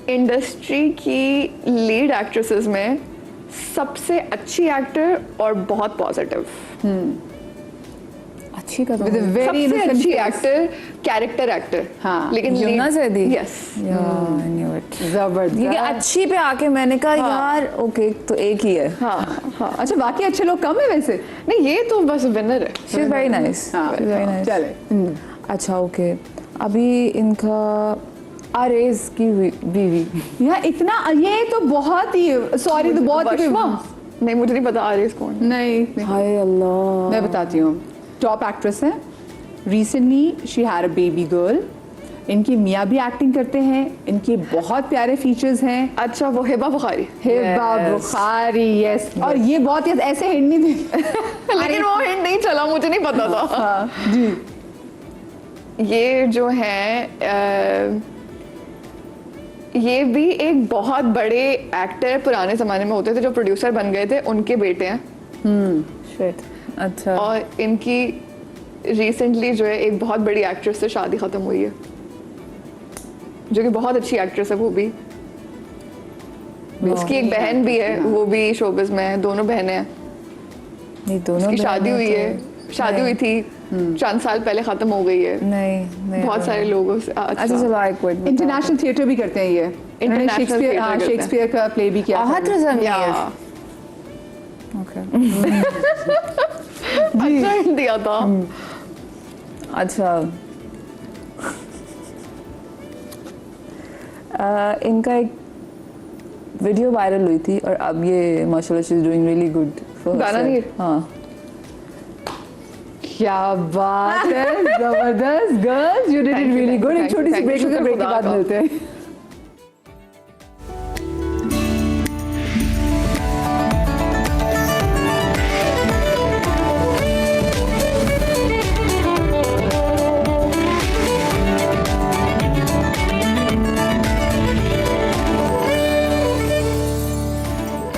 इंडस्ट्री की लीड एक्ट्रेसेस में सबसे अच्छी एक्टर और बहुत पॉजिटिव, अच्छी का तो With a very सबसे innocent अच्छी face. एक्टर कैरेक्टर एक्टर, हाँ, लेकिन यमुना सेठी? यस या आई न्यू इट। ये जबरदस्त। अच्छी पे आके मैंने कहा यार ओके तो एक ही है। हाँ अच्छा बाकी अच्छे लोग कम है वैसे। नहीं ये तो बस विनर है। शी इज वेरी नाइस, हाँ, वेरी नाइस। चले अच्छा ओके, अभी इनका आरेज की बीवी, यार इतना ये तो बहुत ही सॉरी तो बहुत ही वर्षमा? नहीं मुझे नहीं पता आरिस कौन है। नहीं हाय अल्लाह। मैं बताती हूँ, टॉप एक्ट्रेस है, recently she had a baby girl, इनकी मियाँ भी एक्टिंग करते हैं, इनके बहुत प्यारे फीचर्स हैं। अच्छा वो हिबा बुखारी, हिबा Yes. बुखारी, यस, और ये बहुत ही ऐसे हिंट नहीं थे लेकिन वो हिंट नहीं चला, मुझे नहीं पता था। हाँ, जी ये जो है ये भी एक बहुत बड़े एक्टर पुराने जमाने में होते थे जो प्रोड्यूसर बन गए थे, उनके बेटे हैं। शिट, अच्छा और इनकी रिसेंटली जो है एक बहुत बड़ी एक्ट्रेस से शादी खत्म हुई है, जो कि बहुत अच्छी एक्ट्रेस है वो भी। उसकी एक बहन भी है, वो भी शोबिज में है, दोनों बहनें हैं। नहीं दोनों उसकी शादी बहनें हुई तो- है, शादी हुई थी चंद साल पहले खत्म हो गई है। नहीं बहुत सारे लोगों से अच्छा चलो आई क्विट। इंटरनेशनल थिएटर भी करते हैं ये, International शेक्सपियर, theatre हाँ करते हैं। शेक्सपियर का प्ले भी किया था। आहत रज़ा या ओके अच्छा hint दिया था। अच्छा इनका एक वीडियो वायरल हुई थी और अब ये माशाल्लाह she is doing really good for गाना नहीं? हाँ क्या बात है, जबरदस्त girls, you did it really good. एक छोटी सी ब्रेक, शुक्र ब्रेक के खुदा बाद का। मिलते हैं।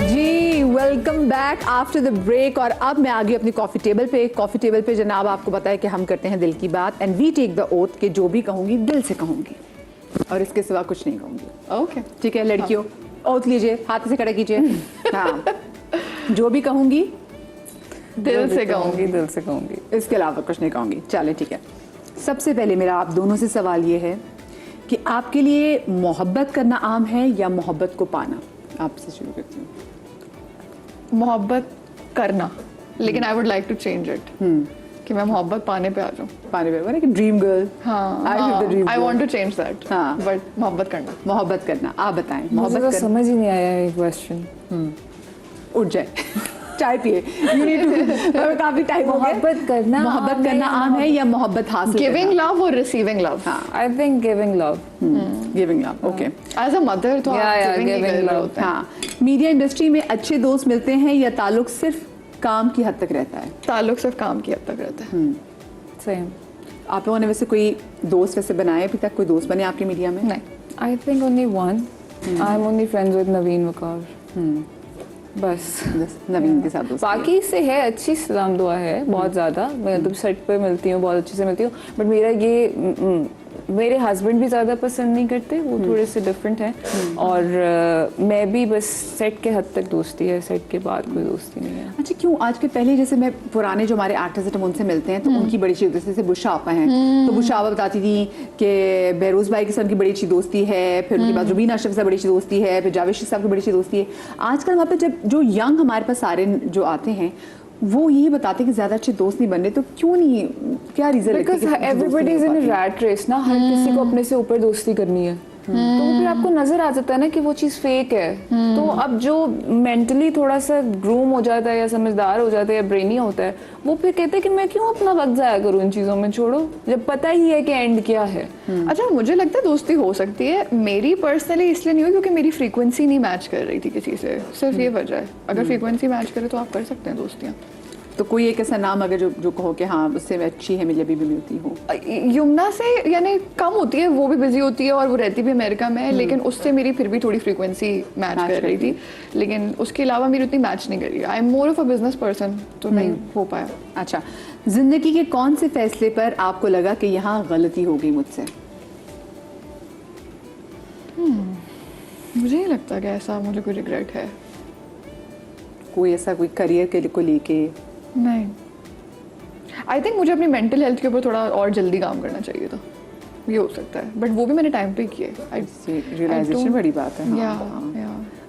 जी welcome back after the break. और अब मैं आ गई अपनी कॉफ़ी टेबल पे। कॉफ़ी टेबल पे जनाब आपको पता है कि हम करते हैं दिल की बात, and we take the oath कि जो भी कहूँगी दिल से कहूँगी और इसके सिवा कुछ नहीं कहूँगी। ओके ठीक है लड़कियों, ओथ लीजिए, हाथ से खड़ा कीजिए। हाँ, जो भी कहूँगी दिल से कहूँगी। दिल से कहूँगी। इसके अलावा कुछ नहीं कहूँगी। चले ठीक है। सबसे पहले मेरा आप दोनों से सवाल ये है कि आपके लिए मोहब्बत करना आम है या मोहब्बत को पाना? आपसे शुरू करती हूँ। मोहब्बत करना, लेकिन I would like to change it कि मैं मोहब्बत पाने पे आ जाऊँ। पाने पे मैंने कि dream girl. I want to change that, हाँ। बट मोहब्बत करना। मोहब्बत करना, आप बताएं। मुझे मोहब्बत तो करना, समझ ही नहीं आया ये क्वेश्चन। उठ जाए चाय पिए, यू नीड टू, काफी टाइम हो गया। मोहब्बत करना मोहब्बत करना आम है या मोहब्बत हासिल गिविंग लव और receiving love. I think giving love. Giving love, okay. As a mother तो Yeah, आप yeah, giving ही giving कर रहे love. होते हैं। हाँ, मीडिया इंडस्ट्री में अच्छे दोस्त मिलते हैं या ताल्लुक सिर्फ काम की हद तक रहता है? ताल्लुक सिर्फ काम की हद तक रहता है। सेम। आप लोगों ने वैसे कोई दोस्त वैसे बनाए अभी तक? कोई दोस्त बने आपके मीडिया में? नहीं, I think only one. I am only friends with Naveen Waqar. बस बस नवीन के साथ दोस्त। बाकी से है अच्छी सलाम दुआ है बहुत ज़्यादा। मैं तो सेट पे मिलती हूँ, बहुत अच्छे से मिलती हूँ, बट मेरा ये मेरे हस्बैंड भी ज़्यादा पसंद नहीं करते, वो थोड़े से डिफरेंट हैं। और मैं भी बस सेट के हद तक दोस्ती है, सेट के बाद कोई दोस्ती नहीं है। अच्छा क्यों? आज के पहले जैसे मैं पुराने जो हमारे एक्टर्स हैं हम उनसे मिलते हैं तो उनकी बड़ी अच्छी दोस्ती, जैसे बुशा आपा हैं तो बुशा आपा बताती थी कि बहरोज भाई के साथ उनकी बड़ी अच्छी दोस्ती है, फिर उनके बाद रुबीना अशरफ के साथ बड़ी अच्छी दोस्ती है, फिर जावेद साहब की बड़ी अच्छी दोस्ती है। आजकल वहाँ पे जब जो यंग हमारे पास सारे जो आते हैं वो यही बताते हैं कि ज्यादा अच्छे दोस्त नहीं बन रहे, तो क्यों नहीं, क्या reason? Because everybody is in rat race ना, हर किसी को अपने से ऊपर दोस्ती करनी है। तो फिर आपको नजर आ जाता है ना कि वो चीज फेक है। तो अब जो मेंटली थोड़ा सा ग्रूम हो जाता है या समझदार हो जाता है या ब्रेनी होता है, वो फिर कहते हैं कि मैं क्यों अपना वक्त जाया करूँ इन चीजों में, छोड़ो, जब पता ही है कि एंड क्या है। अच्छा, मुझे लगता है दोस्ती हो सकती है। मेरी पर्सनली इसलिए नहीं हुई क्योंकि मेरी फ्रीक्वेंसी नहीं मैच कर रही थी किसी से, सिर्फ ये वजह है। अगर फ्रीक्वेंसी मैच करे तो आप कर सकते हैं दोस्तियाँ। तो कोई एक ऐसा नाम अगर जो कहो कि हाँ उससे मैं अच्छी है, मेरी अभी भी मिलती हूँ? यमुना से यानी कम होती है, वो भी बिजी होती है और वो रहती भी अमेरिका में है, लेकिन उससे मेरी फिर भी थोड़ी फ्रीक्वेंसी मैच कर रही थी, लेकिन उसके अलावा मेरी उतनी मैच नहीं कर रही। I am more of a business person, तो नहीं हो पाया। अच्छा, जिंदगी के कौन से फैसले पर आपको लगा कि यहाँ गलती हो गई मुझसे? मुझे नहीं लगता कि ऐसा मुझे कोई रिग्रेट है। कोई ऐसा कोई करियर के को लेके? नहीं, आई थिंक मुझे अपनी मेंटल हेल्थ के ऊपर थोड़ा और जल्दी काम करना चाहिए था, ये हो सकता है, बट वो भी मैंने टाइम पे किए। रियलाइजेशन बड़ी बात है। या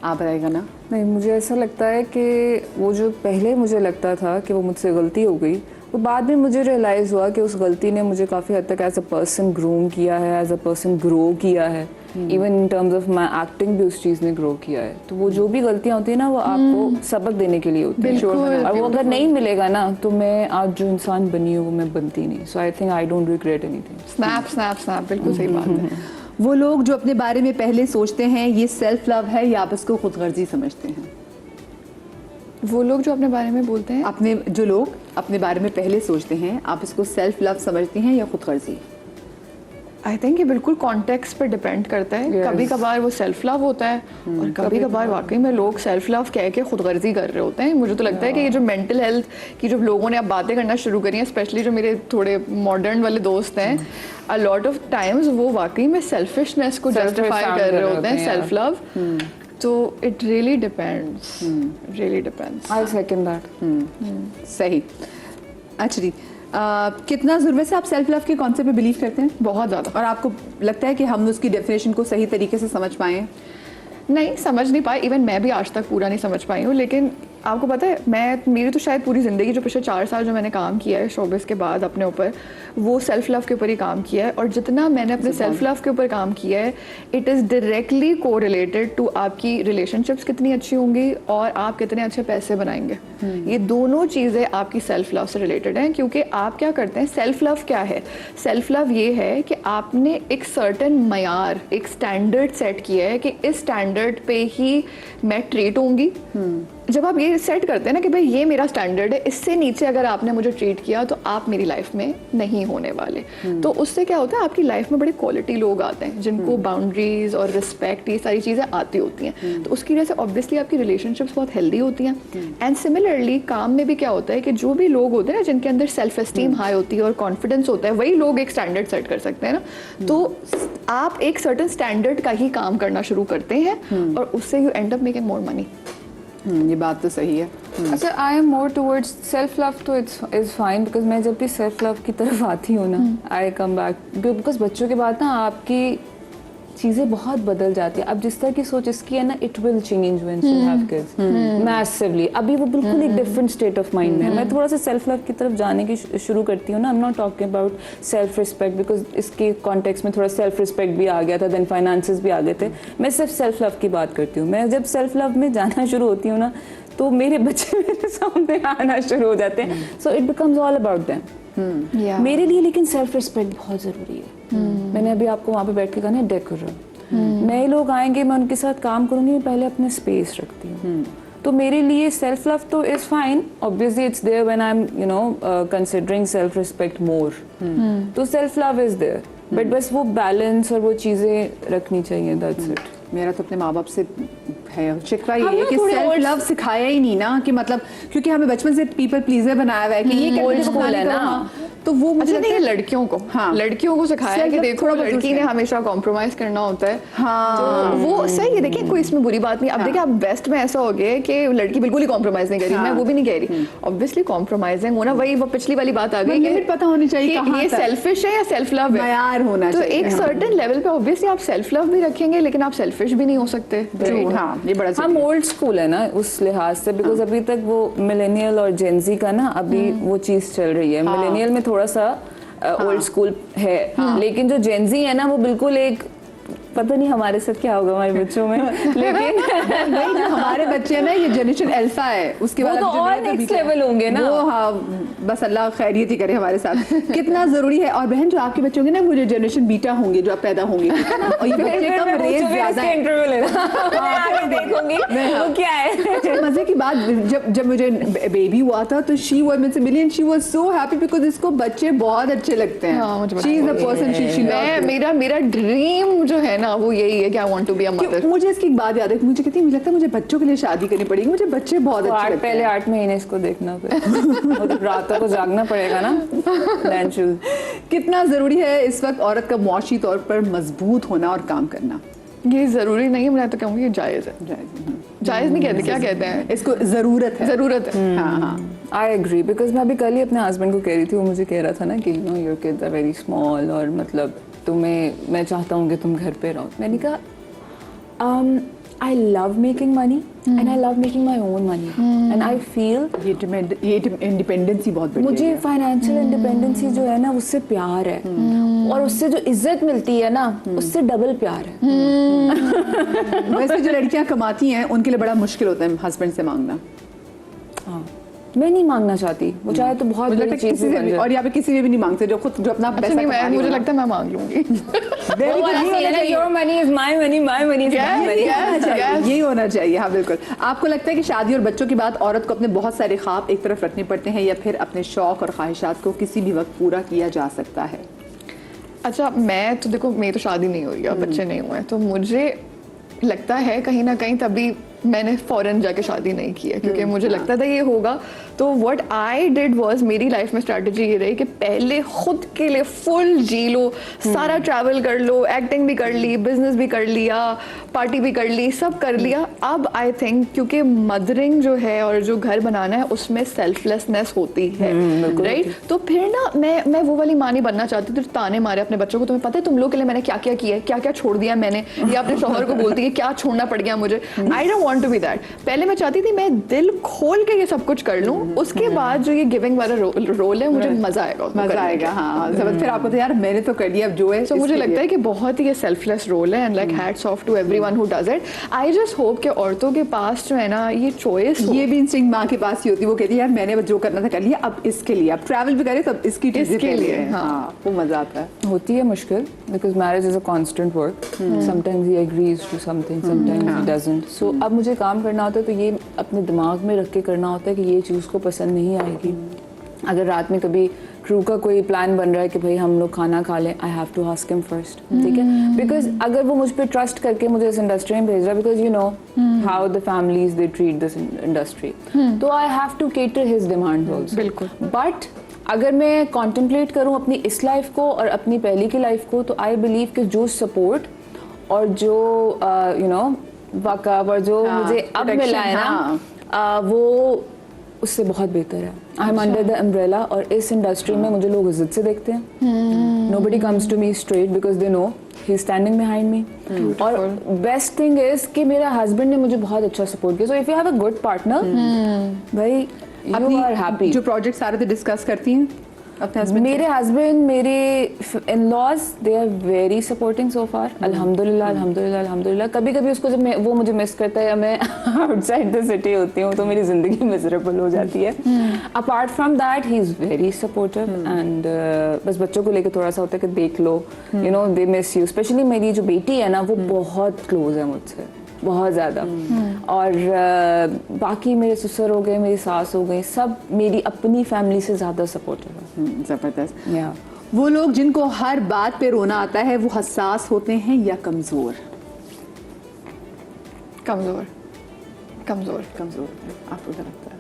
आप रहेगा ना? नहीं, मुझे ऐसा लगता है कि वो जो पहले मुझे लगता था कि वो मुझसे गलती हो गई, वो बाद में मुझे रियलाइज़ हुआ कि उस गलती ने मुझे काफ़ी हद तक एज अ पर्सन ग्रूम किया है, एज अ पर्सन ग्रो किया है। Even in terms of my acting भी उस चीज़ ने ग्रो किया है। तो वो जो भी गलतियाँ होती है ना, वो आपको सबक देने के लिए होती है। बिल्कुल, और वो अगर नहीं मिलेगा ना, तो मैं आज जो इंसान बनी हूँ वो मैं बनती नहीं। So I think I don't regret anything. Snap snap snap, बिल्कुल सही बात है। वो लोग जो अपने बारे में पहले सोचते हैं, ये सेल्फ लव है या आप इसको खुदगर्जी समझते हैं? वो लोग जो अपने बारे में बोलते हैं, जो लोग अपने बारे में पहले सोचते हैं, आप इसको सेल्फ लव समझती हैं या खुदगर्जी? आई थिंक ये बिल्कुल कॉन्टेक्स्ट पे डिपेंड करता है। Yes. कभी कभार वो सेल्फ लव होता है और कभी कभार वाकई में लोग सेल्फ लव कह के खुदगर्जी कर रहे होते हैं। मुझे तो लगता है कि ये जो मेंटल हेल्थ की जो लोगों ने अब बातें करना शुरू करी हैं, स्पेशली जो मेरे थोड़े मॉडर्न वाले दोस्त हैं, अ लॉट ऑफ टाइम्स वो वाकई में सेल्फिशनेस को जस्टिफाई कर रहे होते हैं, सेल्फ लव। तो it really depends, really depends. I second that. सही। अच्छा जी, कितना ज़रूर से आप सेल्फ लव के कॉन्सेप्ट में बिलीव करते हैं? बहुत ज़्यादा। और आपको लगता है कि हम उसकी डेफिनेशन को सही तरीके से समझ पाए हैं? नहीं, समझ नहीं पाई। इवन मैं भी आज तक पूरा नहीं समझ पाई हूँ, लेकिन आपको पता है मेरी तो शायद पूरी ज़िंदगी जो पिछले 4 साल जो मैंने काम किया है शोबिस के बाद अपने ऊपर, वो सेल्फ लव के ऊपर ही काम किया है। और जितना मैंने अपने सेल्फ लव के ऊपर काम किया है, it is directly correlated to आपकी रिलेशनशिप्स कितनी अच्छी होंगी और आप कितने अच्छे पैसे बनाएंगे। ये दोनों चीज़ें आपकी सेल्फ लव से रिलेटेड हैं, क्योंकि आप क्या करते हैं, सेल्फ लव क्या है? सेल्फ लव ये है कि आपने एक सर्टेन मयार, एक स्टैंडर्ड सेट किया है कि इस स्टैंडर्ड पे ही मैं ट्रीट होंगी। जब आप ये सेट करते हैं ना कि भाई ये मेरा स्टैंडर्ड है, इससे नीचे अगर आपने मुझे ट्रीट किया तो आप मेरी लाइफ में नहीं होने वाले। तो उससे क्या होता है, आपकी लाइफ में बड़े क्वालिटी लोग आते हैं जिनको बाउंड्रीज और रिस्पेक्ट, ये सारी चीज़ें आती होती हैं। तो उसकी वजह से ऑब्वियसली आपकी रिलेशनशिप्स बहुत हेल्दी होती हैं। एंड सिमिलरली काम में भी क्या होता है कि जो भी लोग होते हैं ना, जिनके अंदर सेल्फ एस्टीम हाई होती है और कॉन्फिडेंस होता है, वही लोग एक स्टैंडर्ड सेट कर सकते हैं ना। तो आप एक सर्टेन स्टैंडर्ड का ही काम करना शुरू करते हैं और उससे you and up making more money. ये बात तो सही है। अच्छा, I am more towards self love, तो इज फाइन, बिकॉज मैं जब भी सेल्फ लव की तरफ आती हूँ ना, आई कम बैक, बिकॉज बच्चों के बाद ना आपकी चीज़ें बहुत बदल जाती है। अब जिस तरह की सोच इसकी है ना, it will change when you have kids massively. अभी वो बिल्कुल एक डिफरेंट स्टेट ऑफ माइंड में है। मैं थोड़ा सा सेल्फ लव की तरफ जाने की शुरू करती हूँ ना। आई am not talking about self respect, because इसके कॉन्टेक्स्ट में थोड़ा सेल्फ रिस्पेक्ट भी आ गया था, देन फाइनेंसेस भी आ गए थे। मैं सिर्फ सेल्फ लव की बात करती हूँ। मैं जब सेल्फ लव में जाना शुरू होती हूँ ना, तो मेरे बच्चे मेरे सामने आना शुरू हो जाते हैं। So it becomes all about them. मेरे लिए लेकिन सेल्फ रिस्पेक्ट बहुत ज़रूरी है। मैंने अभी आपको वहाँ पे बैठ के कहा ना, डेकोरम। नए लोग आएंगे, मैं उनके साथ काम करूँगी, मैं पहले अपने स्पेस रखती हूँ। तो मेरे लिए सेल्फ लव तो is fine, obviously it's there when I am considering self respect more. तो self love is there, but बस वो बैलेंस और वो चीज़ें रखनी चाहिए, दैट्स इट। मेरा तो अपने माँ बाप से है शिकवा ये है कि सेल्फ लव सिखाया ही नहीं ना, कि मतलब क्योंकि हमें बचपन से पीपल प्लीजर बनाया हुआ है कि ये ओल्ड स्कूल है ना, तो वो मुझे नहीं, लड़कियों को, हाँ, लड़कियों को सिखाया है कि देखो लड़की ने हमेशा कॉम्प्रोमाइज करना होता है। हाँ, तो वो सही है। देखिए कोई इसमें बुरी बात नहीं। अब देखिए आप वेस्ट में ऐसा हो गया कि लड़की बिल्कुल ही कॉम्प्रोमाइज नहीं कर रही, मैं वो भी नहीं कह रही। ऑब्वियसली कॉम्प्रोमाइजिंग होना, वही वो पिछली वाली बात आ गई कि पता होनी चाहिए कि ये सेल्फिश है या सेल्फ लव है, मयार होना तो चाहिए। एक सर्टेन लेवल पे ऑब्वियसली आप सेल्फ लव भी रखेंगे, लेकिन आप सेल्फिश भी नहीं हो सकते। हाँ, ये बड़ा हम ओल्ड स्कूल है ना उस लिहाज से, बिकॉज अभी तक वो मिलेनियल और जेनजी का ना अभी वो चीज़ चल रही है। मिलेनियल में थोड़ा सा ओल्ड स्कूल है, लेकिन जो जेनजी है ना वो बिल्कुल एक पता नहीं हमारे साथ क्या होगा हमारे बच्चों में, लेकिन नहीं जो हमारे बच्चे हैं ना ये जनरेशन अल्फा है, उसके वो बाद तो अब जो और है तो नेक्स्ट बीच- लेवल होंगे ना। वो हाँ, बस अल्लाह खैरियत ही करे हमारे साथ। कितना जरूरी है। और बहन जो आपके बच्चे होंगे ना वो जो जनरेशन बीटा होंगे जो आप पैदा होंगे और ये बच्चे कम रेज ज्यादा है। इंटरव्यू लेना आगे देखूंगी वो क्या है। मजे की बात, जब मुझे बेबी हुआ था तो शी वाज मुझसे मिली and she was so happy because इसको बच्चे बहुत अच्छे लगते हैं। हाँ, मुझे she is the person she मेरा ड्रीम जो है ना वो यही है कि I want to be a mother. मुझे इसकी एक बात याद है, मुझे कहती है मुझे लगता है मुझे बच्चों के लिए शादी करनी पड़ेगी, मुझे बच्चे बहुत अच्छे लगते पहले हैं। 8 महीने इसको देखना फिर रातों को जागना पड़ेगा ना। नेचुरल कितना जरूरी है इस वक्त औरत का मुआशी तौर पर मजबूत होना और काम करना। ये जरूरी नहीं है, मैं तो कहूँगी ये जायज़ है। जायज़ नहीं कहते, क्या कहते हैं, इसको जरूरत है। जरूरत है। हाँ हाँ आई एग्री बिकॉज मैं अभी कल ही अपने हस्बैंड को कह रही थी, वो मुझे कह रहा था ना कि you know your kids are very small और मतलब तुम्हें मैं चाहता हूँ कि तुम घर पे रहो। मैंने कहा I love making money and I love making my own money and I feel ये इंडिपेंडेंसी बहुत बढ़िया मुझे है। फाइनेंशियल इंडिपेंडेंसी जो है ना उससे प्यार है और उससे जो इज्जत मिलती है ना उससे डबल प्यार है। वैसे जो लड़कियां कमाती हैं उनके लिए बड़ा मुश्किल होता है हस्बैंड से मांगना। हाँ मैं नहीं मांगना चाहती, वो चाहे तो बहुत मुझे बड़ी लगता है चीज किसी से भी, और यहाँ पे किसी से भी नहीं मांगते जो खुद जो अपना अच्छा पैसा नहीं, कमा रही मुझे हो ना। लगता है मैं मांग लूंगी। Very good, यही होना चाहिए। Your money is my money, my money is my money. यही होना चाहिए। हाँ बिल्कुल। आपको लगता है कि शादी और बच्चों के बाद औरत को अपने बहुत सारे ख्वाब एक तरफ रखने पड़ते हैं या फिर अपने शौक और ख्वाहिशात को किसी भी वक्त पूरा किया जा सकता है? अच्छा मैं तो देखो मेरी तो शादी नहीं हुई है, बच्चे नहीं हुए, तो मुझे लगता है कहीं ना कहीं तभी मैंने फॉरेन जाके शादी नहीं की है क्योंकि मुझे लगता था ये होगा। तो व्हाट आई डिड वाज, मेरी लाइफ में स्ट्रैटेजी ये रही कि पहले खुद के लिए फुल जी लो, सारा ट्रैवल कर लो, एक्टिंग भी कर ली, बिजनेस भी कर लिया, पार्टी भी कर ली, सब कर लिया। अब आई थिंक क्योंकि मदरिंग जो है और जो घर बनाना है उसमें सेल्फलेसनेस होती है, राइट? तो फिर ना मैं वो वाली माँ नहीं बनना चाहती तो ताने मारे अपने बच्चों को, तुम्हें पता है तुम लोग के लिए मैंने क्या क्या किया है, क्या क्या छोड़ दिया मैंने, या अपने शौहर को बोलती है क्या छोड़ना पड़ गया मुझे। I don't want to be that. पहले मैं चाहती थी मैं दिल खोल के ये सब कुछ कर लूं, उसके बाद जो ये गिविंग वाला रोल है मुझे मजा आएगा, मजा आएगा। हाँ जबरदस्त। फिर आपको तो यार मैंने तो कर लिया अब जो है। तो मुझे इसके लगता लिए। है कि बहुत ही ये सेल्फलेस रोल है and like hats off to everyone who does it. I just hope कि औरतों के पास जो है ना ये चॉइस, ये भी इंस्टिंक्ट माँ के पास ही होती है। वो कहती है यार मैंने जो करना था कर लिया, अब इसके लिए, अब ट्रैवल भी करे तब इसकी चीजें इसके पहले लिए, हैं। हाँ। हाँ वो मजा आता है। होती है मुश्किल because marriage is a constant work, sometimes he agrees to something, sometimes he doesn't. So अब मुझे काम करना होता है तो ये अपने दिमाग में रख के करना होता है कि ये चीज़ को पसंद नहीं आएगी। अगर रात में कभी क्रू का कोई प्लान बन रहा है कि भाई हम लोग खाना खा लें, I have to ask him first, ठीक है? बिकॉज अगर वो मुझ पर ट्रस्ट करके मुझे इस इंडस्ट्री में भेज रहा है, because you know how the families they treat this industry, तो I have to cater his demands also. बिल्कुल। बट अगर मैं कॉन्टेम्पलेट करूँ अपनी इस लाइफ को और अपनी पहले की लाइफ को, तो आई बिलीव कि जो सपोर्ट और जो यू नो वक़्त और जो हाँ, मुझे अब protection, मिला है हाँ। ना वो उससे बहुत बेहतर है। I M under the umbrella और इस इंडस्ट्री में मुझे लोग इज्जत से देखते हैं। Nobody comes to me straight because they know he is standing behind me. और बेस्ट थिंग इज कि मेरा हस्बैंड ने मुझे बहुत अच्छा सपोर्ट किया। So if you have a good partner, भाई यू आर हैप्पी। जो प्रोजेक्ट सारे तो डिस्कस करती हैं अपने हस्बैंड? मेरे हस्बैंड, मेरे in-laws, they are very supporting so far. अल्हम्दुलिल्लाह अल्हम्दुलिल्लाह अल्हम्दुलिल्लाह। कभी कभी उसको जब वो मुझे मिस करता है या मैं आउटसाइड द सिटी होती हूँ तो मेरी ज़िंदगी मिजरेबल हो जाती है। Apart from that he is very supportive and बस बच्चों को लेकर थोड़ा सा होता है कि देख लो, you know they miss you. Specially मेरी जो बेटी है ना वो बहुत क्लोज है मुझसे, बहुत ज़्यादा। और बाकी मेरे ससुर हो गए, मेरी सास हो गई, सब मेरी अपनी फैमिली से ज़्यादा सपोर्टिव है। जबरदस्त। या वो लोग जिनको हर बात पे रोना आता है वो हसास होते हैं या कमजोर? कमजोर कमजोर कमजोर। आपको क्या लगता है?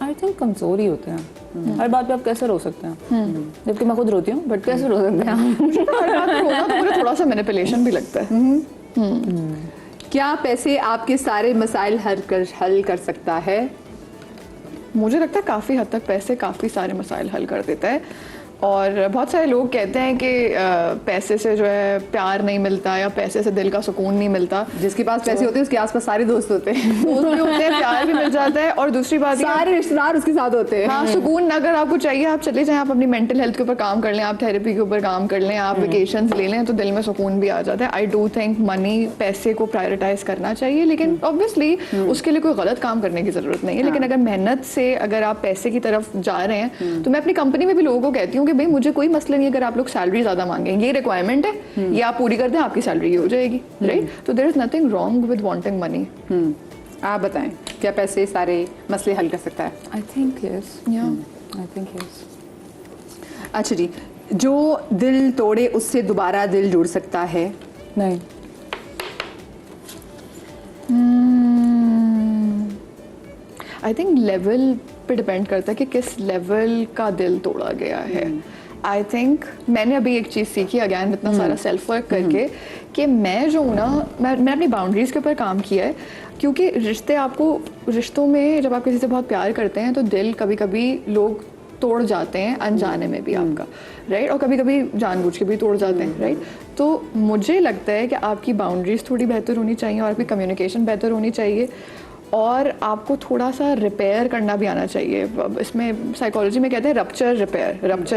आई थिंक कमज़ोर ही होते हैं। हर बात पे आप कैसे रो सकते हैं? जबकि मैं खुद रोती हूँ, बट कैसे रो सकते हैं? रोना तो मुझे थोड़ा सा मैनिपुलेशन भी लगता है। क्या पैसे आपके सारे मसाइल हल कर सकता है? मुझे लगता है काफ़ी हद तक पैसे काफ़ी सारे मसाइल हल कर देता है। और बहुत सारे लोग कहते हैं कि पैसे से जो है प्यार नहीं मिलता या पैसे से दिल का सुकून नहीं मिलता। जिसके पास पैसे होते हैं उसके आसपास सारे दोस्त होते हैं, दोस्त भी होते हैं, प्यार भी मिल जाता है, और दूसरी बात ये- सारे रिश्तेदार उसके साथ होते हैं। हाँ, सुकून अगर आपको चाहिए आप चले जाएं, आप अपनी मेंटल हेल्थ के ऊपर काम कर लें, आप थेरेपी के ऊपर काम कर लें, आप वेकेशंस ले लें, तो दिल में सुकून भी आ जाता है। आई डू थिंक मनी, पैसे को प्रायोरिटाइज करना चाहिए, लेकिन ऑब्वियसली उसके लिए कोई गलत काम करने की जरूरत नहीं है। लेकिन अगर मेहनत से अगर आप पैसे की तरफ जा रहे हैं, तो मैं अपनी कंपनी में भी लोगों को कहती हूँ कि भाई मुझे कोई मसला नहीं अगर आप लोग सैलरी ज्यादा मांगेंगे, ये रिक्वायरमेंट है, ये आप पूरी कर दें, आपकी सैलरी ये हो जाएगी, राइट? तो there is nothing wrong with wanting money. आप बताएं, क्या पैसे सारे मसले हल कर सकता है? I think yes. या I think yes. अच्छा जी, जो दिल तोड़े उससे दोबारा दिल जुड़ सकता है? नहीं। आई थिंक लेवल पे डिपेंड करता है कि किस लेवल का दिल तोड़ा गया है। आई थिंक मैंने अभी एक चीज़ सीखी अगैन इतना सारा सेल्फ वर्क करके, कि मैं जो हूँ ना, मैं अपनी बाउंड्रीज़ के ऊपर काम किया है, क्योंकि रिश्तों में जब आप किसी से बहुत प्यार करते हैं तो दिल कभी कभी लोग तोड़ जाते हैं अनजाने में भी आपका, राइट? और कभी कभी जानबूझ के भी तोड़ जाते हैं, राइट? तो मुझे लगता है कि आपकी बाउंड्रीज थोड़ी बेहतर होनी चाहिए और आपकी कम्युनिकेशन बेहतर होनी चाहिए, और आपको थोड़ा सा रिपेयर करना भी आना चाहिए। अब इसमें साइकोलॉजी में कहते हैं रप्चर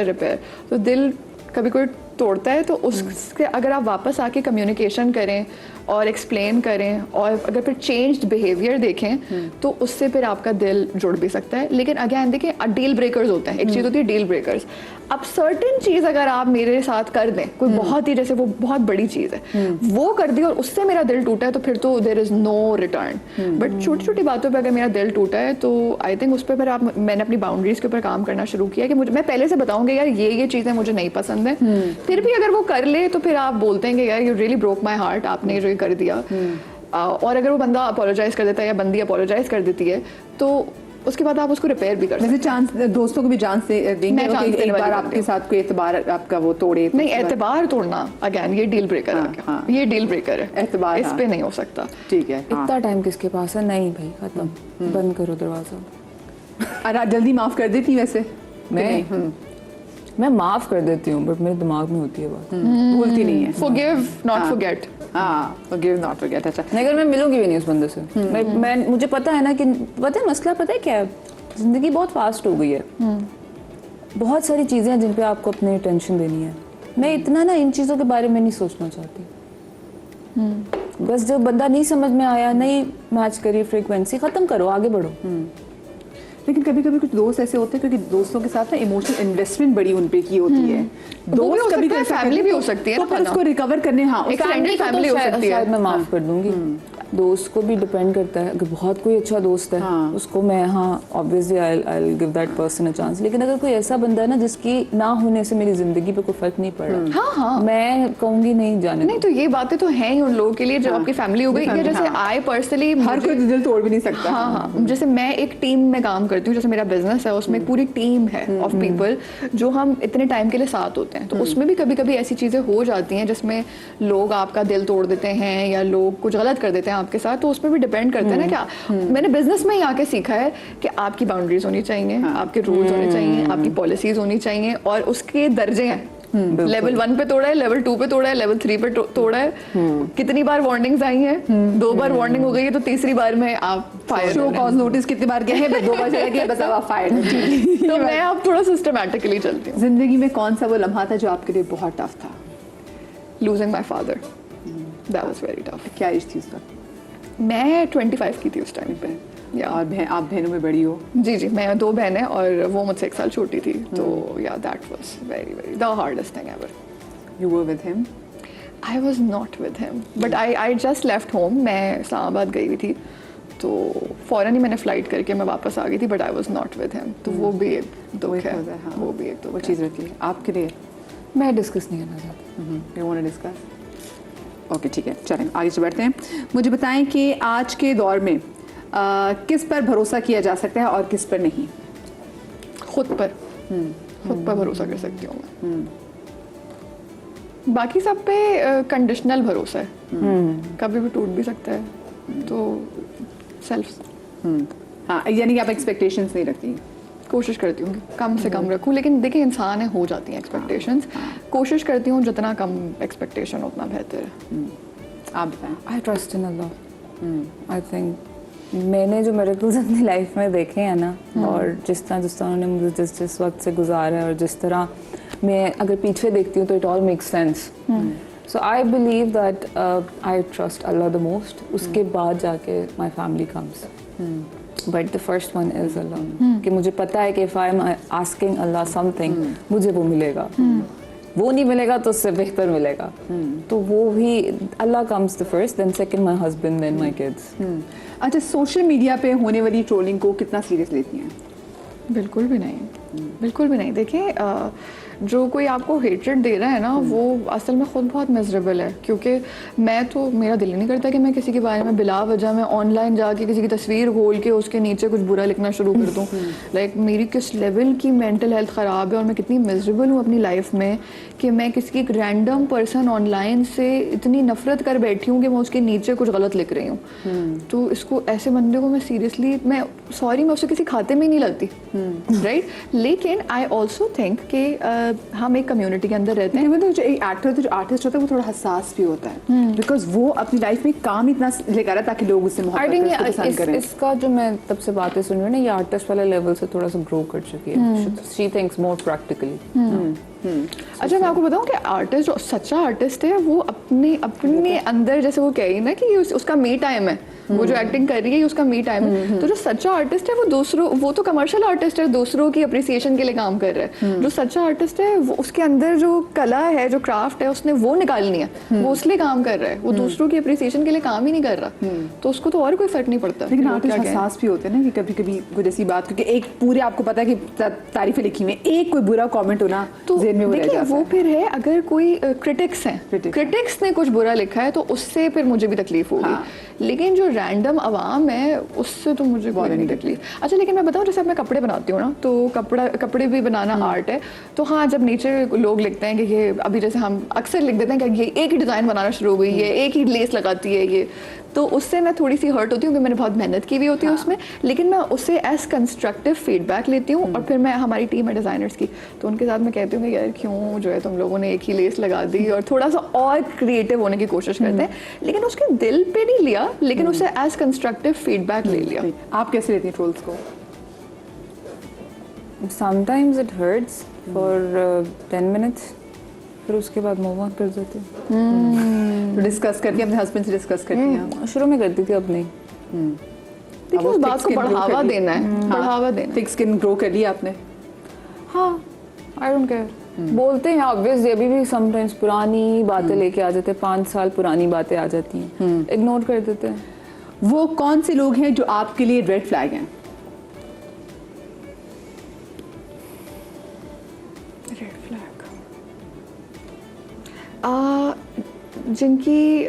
रिपेयर। तो दिल कभी कोई तोड़ता है तो उसके अगर आप वापस आके कम्युनिकेशन करें और एक्सप्लेन करें और अगर फिर चेंज्ड बिहेवियर देखें, तो उससे फिर आपका दिल जुड़ भी सकता है। लेकिन अगेन देखिए, डील ब्रेकर्स होते हैं, एक चीज़ होती है डील ब्रेकर्स। अब सर्टेन चीज़ अगर आप मेरे साथ कर दें, कोई बहुत ही जैसे वो बहुत बड़ी चीज़ है, वो कर दी और उससे मेरा दिल टूटा है, तो फिर तो there is no return. But छोटी छोटी बातों पे अगर मेरा दिल टूटा है तो आई थिंक उस पर फिर मैंने अपनी बाउंड्रीज के ऊपर काम करना शुरू किया कि मैं पहले से बताऊंगी यार ये चीज़ें मुझे नहीं पसंद है, फिर भी अगर वो कर ले तो फिर आप बोलते हैं कि यार you really broke my heart, आपने जो ये कर दिया। और अगर वो बंदा अपोलोजाइज कर देता है या बंदी अपोलोजाइज कर देती है, तो उसके बाद आप उसको रिपेयर भी कर सकते हैं। चांस दोस्तों को भी चांस देंगे मैं कि chance देने एक वाली बार बंदी आपके हूँ। साथ कोई एतबार आपका वो तोड़े? नहीं, एतबार तोड़ना अगेन ये डील ब्रेकर हाँ, आ गया। हाँ। ये डील ब्रेकर है, एतबार, इस हाँ। पे नहीं हो सकता। ठीक है, हाँ। इतना टाइम किसके पास है? नहीं भाई, खत्म, बंद करो दरवाजा। और आप जल्दी माफ कर देती वैसे? मैं मैं माफ कर देती हूँ, बट मेरे दिमाग में होती है बात। भूलती नहीं है। Forgive, not हाँ। forget. हाँ, forgive not forget। अच्छा, नहीं, अगर मैं मिलूंगी भी नहीं उस बंदे से, मैं मुझे पता है ना कि पता है मसला पता है क्या है, जिंदगी बहुत फास्ट हो गई है। बहुत सारी चीजें हैं जिन पे आपको अपनी टेंशन देनी है। मैं इतना ना इन चीजों के बारे में नहीं सोचना चाहती। बस जो बंदा नहीं समझ में आया, नहीं मैच करी फ्रीक्वेंसी, खत्म करो, आगे बढ़ो। लेकिन कभी कभी कुछ दोस्त ऐसे होते हैं, क्योंकि दोस्तों के साथ ना इमोशनल इन्वेस्टमेंट बड़ी उन पे की होती है। वो भी हो सकता है, ऐसा family करते भी हैं, हो सकती है तो ना, फिर उसको रिकवर करने, हाँ, एक extended family हो सकती है। शायद मैं माफ कर दूंगी। दोस्त को भी डिपेंड करता है। अगर बहुत कोई अच्छा दोस्त है, हाँ। उसको मैं obviously I will give that person a chance. लेकिन अगर कोई ऐसा बंदा है ना जिसकी ना होने से मेरी जिंदगी पे कोई फर्क नहीं पड़ रहा, हाँ। मैं कहूंगी नहीं जाने नहीं, तो ये बातें तो हैं ही उन लोगों के लिए जब आपकी फैमिली हो गई। या जैसे आई पर्सनली, हर कोई दिल तोड़ भी नहीं सकता। हाँ, जैसे मैं एक टीम में काम करती हूँ, जैसे मेरा बिजनेस है, उसमें एक पूरी टीम है ऑफ पीपल जो हम इतने टाइम के लिए साथ होते हैं। तो उसमें भी कभी कभी ऐसी चीजें हो जाती हैं जिसमें लोग आपका दिल तोड़ देते हैं या लोग कुछ गलत कर देते हैं आपके साथ, तो उसमें भी डिपेंड करता है ना। क्या मैंने बिजनेस में ही आके सीखा है कि आपकी बाउंड्रीज होनी चाहिए, आपके रूल्स होने चाहिए, आपकी पॉलिसीज होनी चाहिए, और उसके दर्जे हैं। लेवल 1 पे तोड़ा है, लेवल 2 पे तोड़ा है, लेवल 3 पे तोड़ा है। कितनी बार वार्निंग्स आई हैं? 2 बार वार्निंग हो गई है, तो तीसरी बार में आप फायर। शो कॉज नोटिस कितनी बार गए हैं? 2 बार चला गया, बस अब आप फायर। तो मैं अब थोड़ा सिस्टमैटिकली चलती हूँ। जिंदगी में कौन सा वो लम्हा था जो आपके लिए बहुत टफ था? Losing my father, that was very tough. क्या एज थी उसका? मैं 25 की थी उस टाइम पे। और आप बहनों में बड़ी हो? जी, मैं 2 बहनें और वो मुझसे 1 साल छोटी थी। तो या that was very the hardest thing ever. You were with him? I was not with him, but I just left home. मैं इस्लामाबाद गई हुई थी, तो फौरन ही मैंने फ्लाइट करके मैं वापस आ गई थी, but I was not with him. तो वो भी एक दुख है, वो भी एक दुख वो है। चीज़ रहती है आपके लिए। मैं डिस्कस नहीं करना चाहती। You want to discuss? Okay, ठीक है, चलें आगे से बढ़ते हैं। मुझे बताएं कि आज के दौर में किस पर भरोसा किया जा सकता है और किस पर नहीं? खुद पर भरोसा कर सकती हूँ मैं। बाकी सब पे कंडीशनल भरोसा है, कभी भी टूट भी सकता है। तो सेल्फ, हाँ, यानी कि आप एक्सपेक्टेशंस नहीं रखती? कोशिश करती हूँ कि कम से कम रखूँ, लेकिन देखिए इंसान है, हो जाती हैं एक्सपेक्टेशंस। कोशिश करती हूँ जितना कम एक्सपेक्टेशन उतना बेहतर है। आप बताएं। I trust in Allah. I think मैंने जो मिरेकल्स अपनी लाइफ में देखे हैं ना, और जिस तरह उन्होंने मुझे जिस वक्त से गुजारा है, और जिस तरह मैं अगर पीछे देखती हूँ तो it all makes sense. So I believe that I trust Allah the most, उसके बाद जाके my family comes, but the first one is Allah. कि मुझे पता है कि if I am asking Allah something, मुझे वो मिलेगा। वो नहीं मिलेगा तो उससे बेहतर मिलेगा। तो वो भी Allah comes the first, then second my husband, then my kids. अच्छा, सोशल मीडिया पे होने वाली ट्रोलिंग को कितना सीरियस लेती हैं? बिल्कुल भी नहीं, बिल्कुल भी नहीं। देखिए जो कोई आपको हेट्रेड दे रहा है ना, वो असल में ख़ुद बहुत मिजरेबल है। क्योंकि मेरा दिल ही नहीं करता कि मैं किसी के बारे में बिला वजह में ऑनलाइन जाके किसी की तस्वीर खोल के उसके नीचे कुछ बुरा लिखना शुरू कर दूँ। लाइक मेरी किस लेवल की मेंटल हेल्थ ख़राब है और मैं कितनी मिजरेबल हूँ अपनी लाइफ में कि मैं किसी एक रैंडम पर्सन ऑनलाइन से इतनी नफरत कर बैठी हूँ कि मैं उसके नीचे कुछ गलत लिख रही हूँ। तो इसको, ऐसे बंदे को मैं सीरियसली, मैं उसे किसी खाते में ही नहीं लगती, राइट। लेकिन आई ऑल्सो थिंक कि हम एक कम्युनिटी के अंदर रहते हैं। मतलब जो एक एक्टर होता है, जो आर्टिस्ट होता है, वो थोड़ा हसास भी होता है, बिकॉज वो अपनी लाइफ में काम इतना लेकर आता है ताकि लोग उससे मोहब्बत करें, उसको पसंद करें। इसका जो मैं तब से बातें सुन रही हूँ ना, ये आर्टिस्ट वाले लेवल से थोड़ा सा ग्रो कर चुकी है। She thinks more practically. अच्छा, मैं आपको बताऊं कि आर्टिस्ट, जो सच्चा आर्टिस्ट है, वो अपने अंदर, जैसे वो कही ना कि उसका मी टाइम है, वो जो एक्टिंग कर रही है उसका मी टाइम है। तो जो सच्चा आर्टिस्ट है वो तो कमर्शियल आर्टिस्ट है, दूसरों की अप्रिसिएशन के लिए काम कर रहा है। जो सच्चा आर्टिस्ट है वो उसके अंदर जो कला है, जो क्राफ्ट है, उसने वो निकालनी है, वो उसलिए काम कर रहा है, वो दूसरों की अप्रिसिएशन के लिए काम ही नहीं कर रहा। तो उसको तो और कोई फर्क नहीं पड़ता। लेकिन आर्टिस्ट हसास भी होते हैं ना, कि कभी कभी कोई जैसी बात, क्योंकि एक पूरे आपको पता है कि तारीफें लिखी हुई, एक कोई बुरा कमेंट होना तो ज़हन में वो रह जाता है। वो फिर है, अगर कोई क्रिटिक्स हैं, क्रिटिक्स ने कुछ बुरा लिखा है तो उससे फिर मुझे भी तकलीफ होगी। लेकिन जो रैंडम अवाम है उससे तो मुझे कोई नहीं तकलीफ। अच्छा, लेकिन मैं बताऊं, जैसे अब मैं कपड़े बनाती हूँ ना, तो कपड़े भी बनाना आर्ट है। तो हाँ, जब नीचे लोग लिखते हैं कि ये, अभी जैसे हम अक्सर लिख देते हैं कि ये एक ही डिज़ाइन बनाना शुरू हो गई है, एक ही लेस लगाती है ये, तो उससे मैं थोड़ी सी हर्ट होती हूँ कि मैंने बहुत मेहनत की भी होती है उसमें। लेकिन मैं उससे एज कंस्ट्रक्टिव फीडबैक लेती हूँ, और फिर मैं, हमारी टीम है डिज़ाइनर्स की, तो उनके साथ मैं कहती हूँ कि यार क्यों जो है तुम लोगों ने एक ही लेस लगा दी, और थोड़ा सा और क्रिएटिव होने की कोशिश करते हैं। लेकिन उसके दिल पे नहीं लिया, लेकिन उसे एज कंस्ट्रक्टिव फीडबैक ले लिया। आप कैसे लेती हैं ट्रोल्स को? Sometimes it hurts for 10 minutes, फिर उसके बाद मूव ऑन कर देते हैं। तो डिस्कस करती हैं अपने हस्बैंड से, डिस्कस करती हैं? शुरू में करती थी, अब नहीं। देखिए उस बात को बढ़ावा देना है, बढ़ावा देना। थिक स्किन ग्रो कर लिया आपने? हाँ, आई डोंट केयर। बोलते हैं ऑब्वियसली, अभी भी समटाइम्स पुरानी बातें लेके आ जाते हैं, 5 साल पुरानी बातें आ जाती हैं, इग्नोर कर देते हैं। वो कौन से लोग हैं जो आपके लिए रेड फ्लैग हैं? रेड फ्लैग जिनकी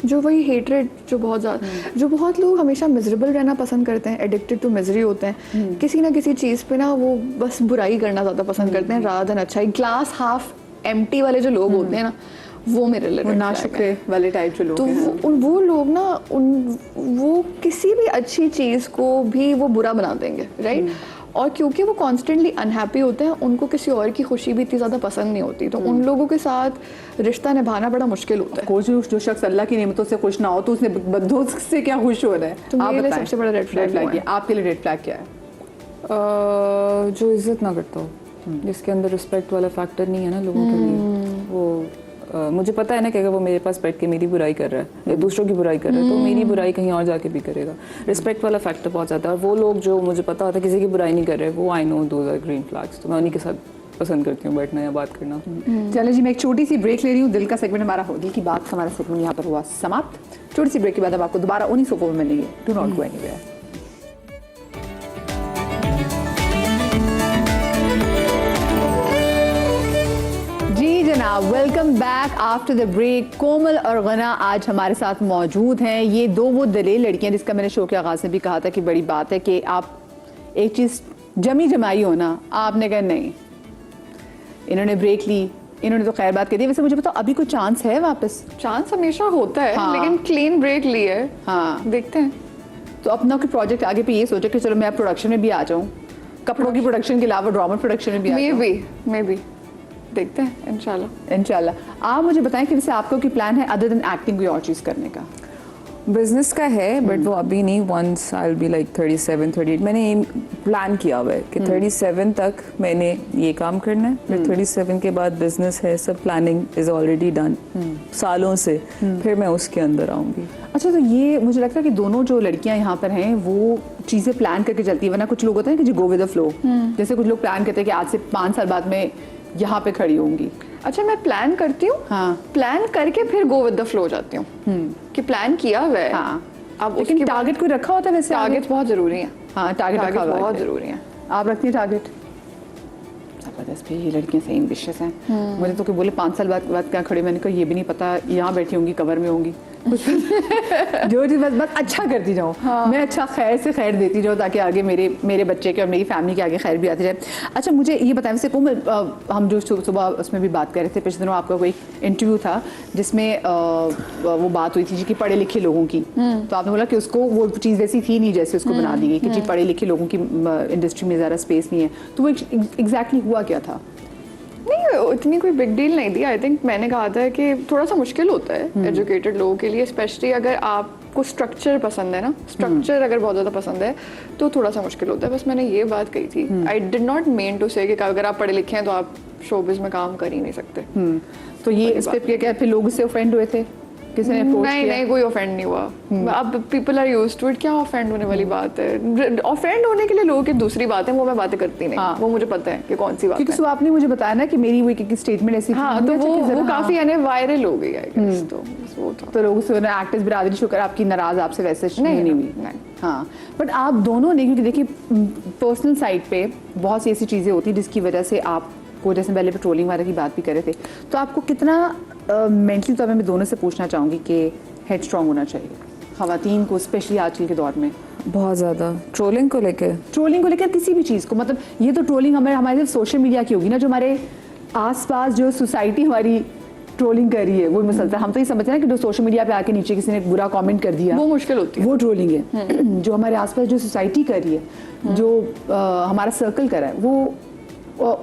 जो वही हेटरेड, जो बहुत ज़्यादा, जो बहुत लोग हमेशा मिजरेबल रहना पसंद करते हैं, एडिक्टेड टू मिजरी होते हैं, किसी ना किसी चीज़ पे ना वो बस बुराई करना ज़्यादा पसंद करते हैं रादर देन अच्छाई। ग्लास हाफ एम्प्टी वाले जो लोग होते हैं ना, वो मेरे लिए नाशुक्रे वाले टाइप जो लोग तो हैं, वो लोग ना वो किसी भी अच्छी चीज़ को भी वो बुरा बना देंगे, राइट। और क्योंकि वो कॉन्स्टेंटली अनहैप्पी होते हैं, उनको किसी और की खुशी भी इतनी ज़्यादा पसंद नहीं होती, तो उन लोगों के साथ रिश्ता निभाना बड़ा मुश्किल होता है। कोई जो शख्स अल्लाह की नेमतों से खुश ना हो, तो उसने बंदों से क्या खुश हो रहा है? तो मेरे लिए सबसे बड़ा रेड फ्लैग है। आपके लिए रेड फ्लैग क्या है? जो इज्जत ना करता हो, जिसके अंदर रिस्पेक्ट वाला फैक्टर नहीं है ना लोगों के लिए। वो मुझे पता है ना कि अगर वो मेरे पास बैठ के मेरी बुराई कर रहा है या दूसरों की बुराई कर रहा है, तो मेरी बुराई कहीं और जाके भी करेगा। रिस्पेक्ट वाला फैक्टर बहुत ज़्यादा है। और वो लोग जो मुझे पता होता है किसी की बुराई नहीं कर रहे, वो I know those are green flags, तो मैं उन्हीं के साथ पसंद करती हूँ बैठना या बात करना। चलो जी, मैं एक छोटी सी ब्रेक ले रही हूँ। दिल का सेगमेंट हमारा हो, दिल की बात हमारा सेगमेंट यहाँ पर हुआ समाप्त। छोटी सी ब्रेक के बाद हम आपको दोबारा उन्हीं सोफों में मिलेंगे। Do not go anywhere. जनाब, welcome back after the break. Komal और गना आज हमारे साथ मौजूद हैं। ये वो दलेल लड़कियां, जिसका मैंने शो के आगाज़ में भी कहा था कि बड़ी बात है कि आप एक चीज़ जमी जमाई हो ना, आपने कहा नहीं। इन्होंने ब्रेक ली, इन्होंने तो खैर बात कर दी। वैसे मुझे बताओ, अभी कोई चांस है वापस? चांस हमेशा होता है, हाँ। लेकिन क्लीन ब्रेक ली है, हाँ, देखते हैं। तो अपना कोई प्रोजेक्ट आगे पे ये सोचा कि चलो मैं प्रोडक्शन में भी आ जाऊँ, कपड़ों की प्रोडक्शन के अलावा ड्रामा प्रोडक्शन में भी मे बी देखते हैं इंशाल्लाह। इंशाल्लाह। आप मुझे बताएं कि वैसे आपका कोई प्लान है अदर देन एक्टिंग कोई और चीज़ करने का? बिजनेस का है बट वो अभी नहीं, once I will be like 37 38, मैंने प्लान किया हुआ है कि 37 तक मैंने ये काम करना है, फिर 37 के बाद बिजनेस है, सब प्लानिंग इज ऑलरेडी डन सालों से, फिर मैं उसके अंदर आऊँगी। अच्छा, तो ये मुझे लगता है कि दोनों जो लड़कियां यहाँ पर हैं वो चीज़ें प्लान करके चलती है, वरना कुछ लोग होते हैं कि जी गो विद द फ्लो, जैसे कुछ लोग प्लान करते हैं कि आज से 5 साल बाद में यहाँ पे खड़ी होंगी। अच्छा, मैं प्लान करती हूँ, हाँ। प्लान करके फिर गो विद द फ्लो जाती हूँ कि प्लान किया हुआ है। हाँ। अब लेकिन उसके टारगेट कोई रखा होता है वैसे? टारगेट बहुत जरूरी है। हाँ, टारगेट रखा हुआ है। बहुत जरूरी है। आप रखती हैं टारगेट? जबरदस्त भी, ये लड़कियां सही एम्बिशियस हैं। मुझे तो कोई बोले 5 साल बाद क्या खड़ी, मैंने कहा ये भी नहीं पता यहाँ बैठी होंगी कवर में होंगी कुछ जो चीज़ बस अच्छा करती जाऊँ। हाँ। मैं अच्छा खैर से खैर देती जाऊँ ताकि आगे मेरे बच्चे के और मेरी फैमिली के आगे खैर भी आती जाए। अच्छा, मुझे ये बताएं वैसे हम जो सुबह उसमें भी बात कर रहे थे, पिछले दिनों आपका कोई इंटरव्यू था जिसमें वो बात हुई थी जी कि पढ़े लिखे लोगों की, तो आपने बोला कि उसको वो चीज़ वैसी थी नहीं जैसे उसको बना दी गई कि जी पढ़े लिखे लोगों की इंडस्ट्री में ज़्यादा स्पेस नहीं है, तो वो एग्जैक्टली हुआ क्या था? नहीं, इतनी कोई बिग डील नहीं थी। आई थिंक मैंने कहा था कि थोड़ा सा मुश्किल होता है एजुकेटेड लोगों के लिए, स्पेशली अगर आपको स्ट्रक्चर पसंद है ना, स्ट्रक्चर अगर बहुत ज़्यादा पसंद है तो थोड़ा सा मुश्किल होता है। बस मैंने ये बात कही थी। I did not mean to say कि अगर आप पढ़े लिखे हैं तो आप शोबिज में काम कर ही नहीं सकते। तो ये इस पे क्या फिर लोग इससे ऑफेंड हुए थे? किसी ने अप्रोच किया? नहीं, कोई ऑफेंड नहीं हुआ। अब people are used to it, क्या ऑफेंड होने वाली बात है? ऑफेंड होने के लिए लोगों की दूसरी बात है, वो मैं बातें करती नहीं। हाँ। वो मुझे पता है कि कौन सी बात है। क्योंकि सुबह आपने मुझे बताया ना कि मेरी वो स्टेटमेंट ऐसी हाँ, तो वो काफी यानी वायरल हो गई है। तो वो था। तो लोग उससे एक्टर्स बिरादरी शुक्र आपकी नाराज आपसे वैसे नहीं हुई। नहीं। हाँ, बट आप दोनों ने, क्योंकि देखिए पर्सनल साइड पे बहुत सी ऐसी चीज़ें होती हैं जिसकी वजह से आपको, जैसे पहले पेट्रोलिंग वाले की बात भी कर रहे थे, तो आपको कितना मेंटली तो मैं दोनों से पूछना चाहूँगी कि हेड स्ट्रॉन्ग होना चाहिए ख़वातीन को, स्पेशली आजकल के दौर में? बहुत ज़्यादा ट्रोलिंग को लेकर किसी भी चीज़ को, मतलब ये तो ट्रोलिंग हमारे सिर्फ सोशल मीडिया की होगी ना, जो हमारे आसपास जो सोसाइटी हमारी ट्रोलिंग कर रही है वो मुसलसल, हम तो ये समझते हैं ना कि जो सोशल मीडिया पे आके नीचे किसी ने बुरा कमेंट कर दिया वो मुश्किल होती है, वो ट्रोलिंग है। जो हमारे आसपास जो सोसाइटी कर रही है, जो हमारा सर्कल कर रहा है, वो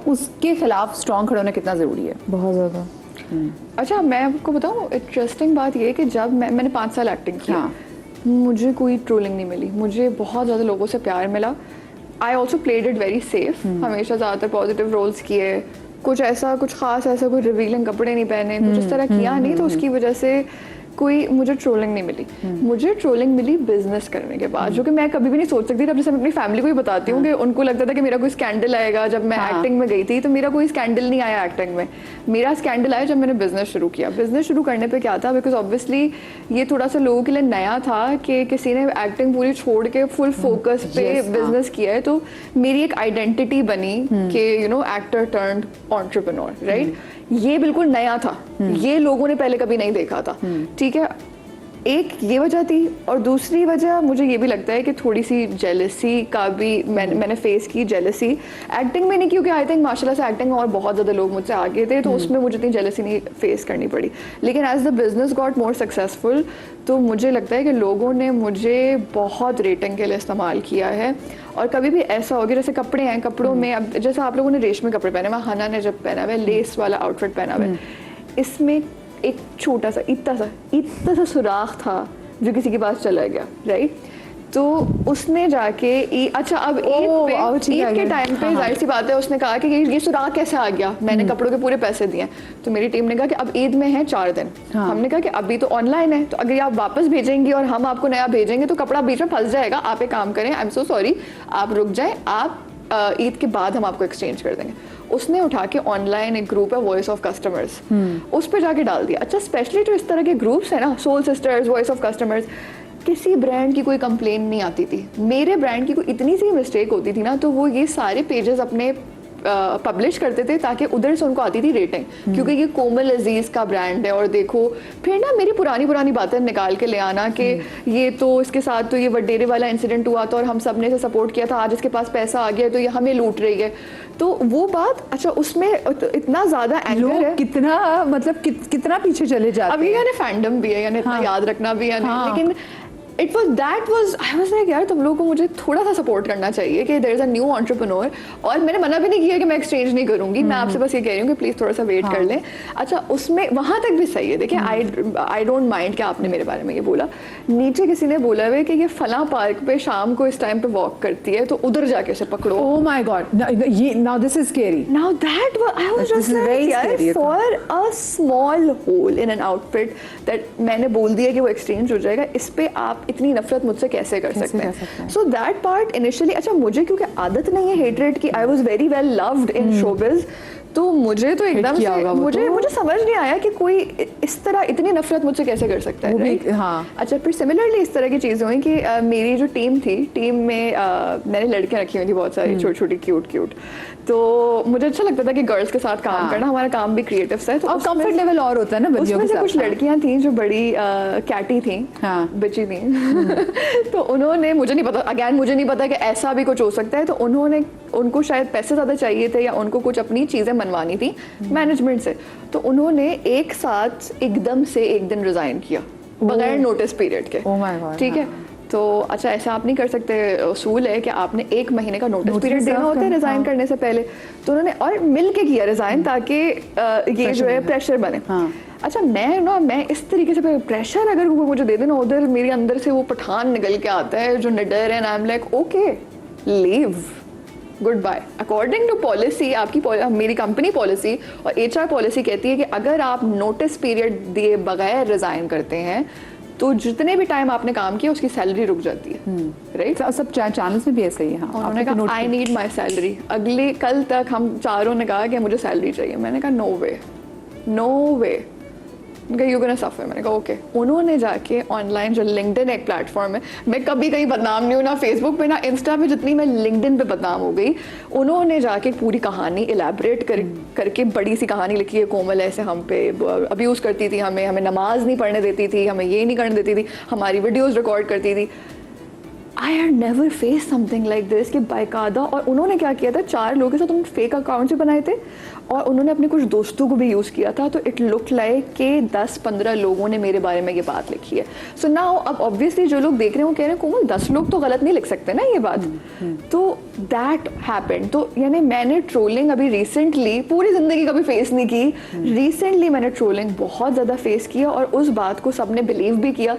उसके खिलाफ स्ट्रॉन्ग खड़ा होना कितना ज़रूरी है? बहुत ज़्यादा। अच्छा, मैं आपको बताऊँ, इंटरेस्टिंग बात ये है कि जब मैंने 5 साल एक्टिंग किया, हाँ। मुझे कोई ट्रोलिंग नहीं मिली, मुझे बहुत ज़्यादा लोगों से प्यार मिला। I also played it very safe, हमेशा ज़्यादातर पॉजिटिव रोल्स किए, कुछ ख़ास ऐसा कोई रिवीलिंग कपड़े नहीं पहने, कुछ इस तरह किया नहीं, तो उसकी वजह से कोई मुझे ट्रोलिंग नहीं मिली। मुझे ट्रोलिंग मिली बिजनेस करने के बाद, जो कि मैं कभी भी नहीं सोच सकती थी। अब जैसे मैं अपनी फैमिली को ही बताती हूँ कि उनको लगता था कि मेरा कोई स्कैंडल आएगा। जब मैं एक्टिंग में गई थी तो मेरा कोई स्कैंडल नहीं आया एक्टिंग में, मेरा स्कैंडल आया जब मैंने बिजनेस शुरू किया। बिजनेस शुरू करने पे क्या था, बिकॉज ऑब्वियसली ये थोड़ा सा लोगों के लिए नया था कि किसी ने एक्टिंग पूरी छोड़ के फुल फोकस पे बिजनेस किया है, तो मेरी एक आइडेंटिटी बनी कि एक्टर टर्न्ड एंटरप्रेन्योर, राइट। ये बिल्कुल नया था, ये लोगों ने पहले कभी नहीं देखा था, ठीक है। एक ये वजह थी, और दूसरी वजह मुझे ये भी लगता है कि थोड़ी सी जेलसी का भी मैंने फेस की। जेलसी एक्टिंग में नहीं, क्योंकि आई थिंक माशाल्लाह से एक्टिंग में और बहुत ज़्यादा लोग मुझसे आगे थे, तो उसमें मुझे इतनी जेलसी नहीं फेस करनी पड़ी। लेकिन as the business got more successful, तो मुझे लगता है कि लोगों ने मुझे बहुत रेटिंग के लिए इस्तेमाल किया है। और कभी भी ऐसा हो गया, जैसे कपड़े हैं, कपड़ों में अब जैसे आप लोगों ने रेशमी कपड़े पहने हुए, हना ने जब पहना हुआ है लेस वाला आउटफिट पहना हुआ है, इसमें एक छोटा सा इतना सा सुराख था जो किसी के पास चला गया, राइट। तो उसने जाके अच्छा, अब ईद के टाइम पे जाहिर सी बात है, उसने कहा कि ये सुराख कैसे आ गया, मैंने कपड़ों के पूरे पैसे दिए। तो मेरी टीम ने कहा कि अब ईद में है 4 दिन, हमने कहा कि अभी तो ऑनलाइन है, तो अगर आप वापस भेजेंगी और हम आपको नया भेजेंगे तो कपड़ा बीच में फंस जाएगा। आप एक काम करें, आई एम सो सॉरी, आप रुक जाएं, आप ईद के बाद हम आपको एक्सचेंज कर देंगे। उसने उठा के ऑनलाइन एक ग्रुप है वॉइस ऑफ कस्टमर्स, उस पर जाके डाल दिया। अच्छा, स्पेशली जो इस तरह के ग्रुप्स है ना, soul sisters, voice of customers, किसी ब्रांड की कोई कंप्लेन नहीं आती थी। मेरे ब्रांड की कोई इतनी सी मिस्टेक होती थी ना, तो वो ये सारे पेजेस अपने पब्लिश करते थे ताकि उधर से उनको आती थी रेटिंग, क्योंकि ये कोमल अजीज का ब्रांड है। और देखो फिर ना मेरी पुरानी बातें निकाल के ले आना कि ये तो इसके साथ तो ये वडेरे वाला इंसिडेंट हुआ था और हम सब ने इसे सपोर्ट किया था, आज इसके पास पैसा आ गया तो ये हमें लूट रही है। तो वो बात, अच्छा उसमें इतना ज्यादा एंगर है, कितना मतलब कितना पीछे चले जाते हैं। अब ये यानी फैंडम भी है, यानी इतना याद रखना भी है, लेकिन it was that was I was like यार तुम लोगों को मुझे थोड़ा सा सपोर्ट करना चाहिए कि there is a new entrepreneur, और मैंने मना भी नहीं किया कि मैं एक्सचेंज नहीं करूंगी, मैं आपसे बस ये कह रही हूँ कि प्लीज थोड़ा सा वेट कर लें। अच्छा उसमें वहां तक भी सही है, देखिए आई डोंट माइंड कि आपने मेरे बारे में ये बोला, नीचे किसी ने बोला हुआ कि ये फला पार्क पे शाम को इस टाइम पे वॉक करती है तो उधर जाके उसे पकड़ो। Oh my God! Now this is scary. Now that was, I was This just is like, very यार, scary. for a small hole in an outfit that मैंने बोल दिया कि वो एक्सचेंज हो जाएगा, इस पे आप इतनी नफरत मुझसे कैसे कर सकते कर सकते हैं? हैं? सो दैट पार्ट इनिशियली, अच्छा मुझे क्योंकि आदत नहीं है हेटरेट की, I was very well loved in showbiz, तो मुझे तो एकदम किया से होगा वो मुझे तो। मुझे समझ नहीं आया कि कोई इस तरह इतनी नफरत मुझसे कैसे कर सकता है, वो भी- right? हाँ। अच्छा फिर सिमिलरली इस तरह की चीज़ें हुई कि मेरी जो टीम थी, टीम में मैंने लड़कियां रखी हुई थी बहुत सारी छोटी छोटी क्यूट, तो मुझे अच्छा लगता था कि गर्ल्स के साथ काम हाँ। करना, हमारा काम भी क्रिएटिव सा है, तो और उसमें- कंफर्ट लेवल और होता है ना बच्चियों उसमें के से साथ। कुछ लड़कियां थी जो बड़ी कैटी थी, हाँ। बच्ची थी तो उन्होंने, मुझे नहीं पता, अगैन मुझे नहीं पता कि ऐसा भी कुछ हो सकता है, तो उन्होंने, उनको शायद पैसे ज़्यादा चाहिए थे या उनको कुछ अपनी चीज़ें मनवानी थी मैनेजमेंट से, तो उन्होंने एक साथ एकदम से एक दिन रिज़ाइन किया बगैर नोटिस पीरियड के। Oh my God, ठीक है, हाँ। तो अच्छा ऐसा आप नहीं कर सकते, उसूल है कि आपने 1 महीने का नोटिस Notice पीरियड देना serve होता है करना, रिजाइन हाँ। करने से पहले, तो उन्होंने और मिल के किया रिजाइन ताकि ये जो है प्रेशर बने। हाँ। अच्छा मैं इस तरीके से प्रेशर अगर कोई मुझे दे देना, उधर मेरे अंदर से वो पठान निकल के आता है जो निडर है, I am like okay leave, good bye. According to policy, आपकी मेरी कंपनी पॉलिसी और HR पॉलिसी कहती है कि अगर आप नोटिस पीरियड दिए बगैर रिजाइन करते हैं तो जितने भी टाइम आपने काम किया उसकी सैलरी रुक जाती है, राइट? सब चैनल्स में भी ऐसा ही है। हाँ, उन्होंने आपने कहा note आई किया। Need my salary. अगले कल तक हम चारों ने कहा कि मुझे सैलरी चाहिए, मैंने कहा नो वे, यू गोना सफर। मैंने कहा ओके। उन्होंने जाके ऑनलाइन, जो लिंक्डइन एक प्लेटफॉर्म है, मैं कभी कहीं बदनाम नहीं हूँ ना फेसबुक पे ना इंस्टा पे, जितनी मैं लिंक्डइन पे बदनाम हो गई, उन्होंने जाके पूरी कहानी इलेबरेट करके बड़ी सी कहानी लिखी है, कोमल ऐसे हम पे अब्यूज़ करती थी, हमें नमाज नहीं पढ़ने देती थी, हमें ये नहीं करने देती थी, हमारी वीडियोज़ रिकॉर्ड करती थी। I had never face something like this कि बाकायदा। और उन्होंने क्या किया था, 4 लोगों के साथ उन्होंने फेक अकाउंट्स भी बनाए थे और उन्होंने अपने कुछ दोस्तों को भी यूज़ किया था, तो इट लुक लाइक कि 10-15 लोगों ने मेरे बारे में ये बात लिखी है। सो नाउ अब ऑब्वियसली जो लोग देख रहे हैं वो कह रहे हैं कोमल 10 लोग तो गलत नहीं लिख सकते ना ये बात। तो दैट हैपेंड। तो यानी मैंने ट्रोलिंग अभी रिसेंटली, पूरी ज़िंदगी कभी फेस नहीं की, रिसेंटली मैंने ट्रोलिंग बहुत ज़्यादा फेस किया और उस बात को सबने बिलीव भी किया,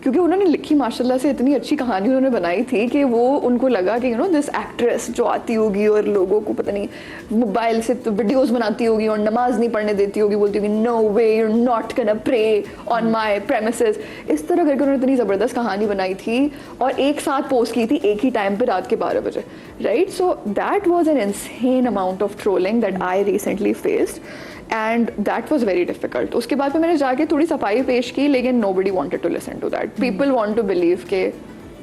क्योंकि उन्होंने लिखी माशाल्लाह से इतनी अच्छी कहानी उन्होंने बनाई थी कि वो उनको लगा कि दिस एक्ट्रेस जो आती होगी और लोगों को पता नहीं मोबाइल से तो वीडियोस बनाती होगी और नमाज नहीं पढ़ने देती होगी, बोलती होगी no way you are not gonna prey on my premises. इस तरह करके उन्होंने इतनी ज़बरदस्त कहानी बनाई थी और एक साथ पोस्ट की थी एक ही टाइम पे रात के 12 बजे, right? So that was an insane amount of trolling that I recently faced and that was very difficult. उसके बाद में मैंने जाके थोड़ी सफाई पेश की, लेकिन nobody wanted to listen to that. People want to believe के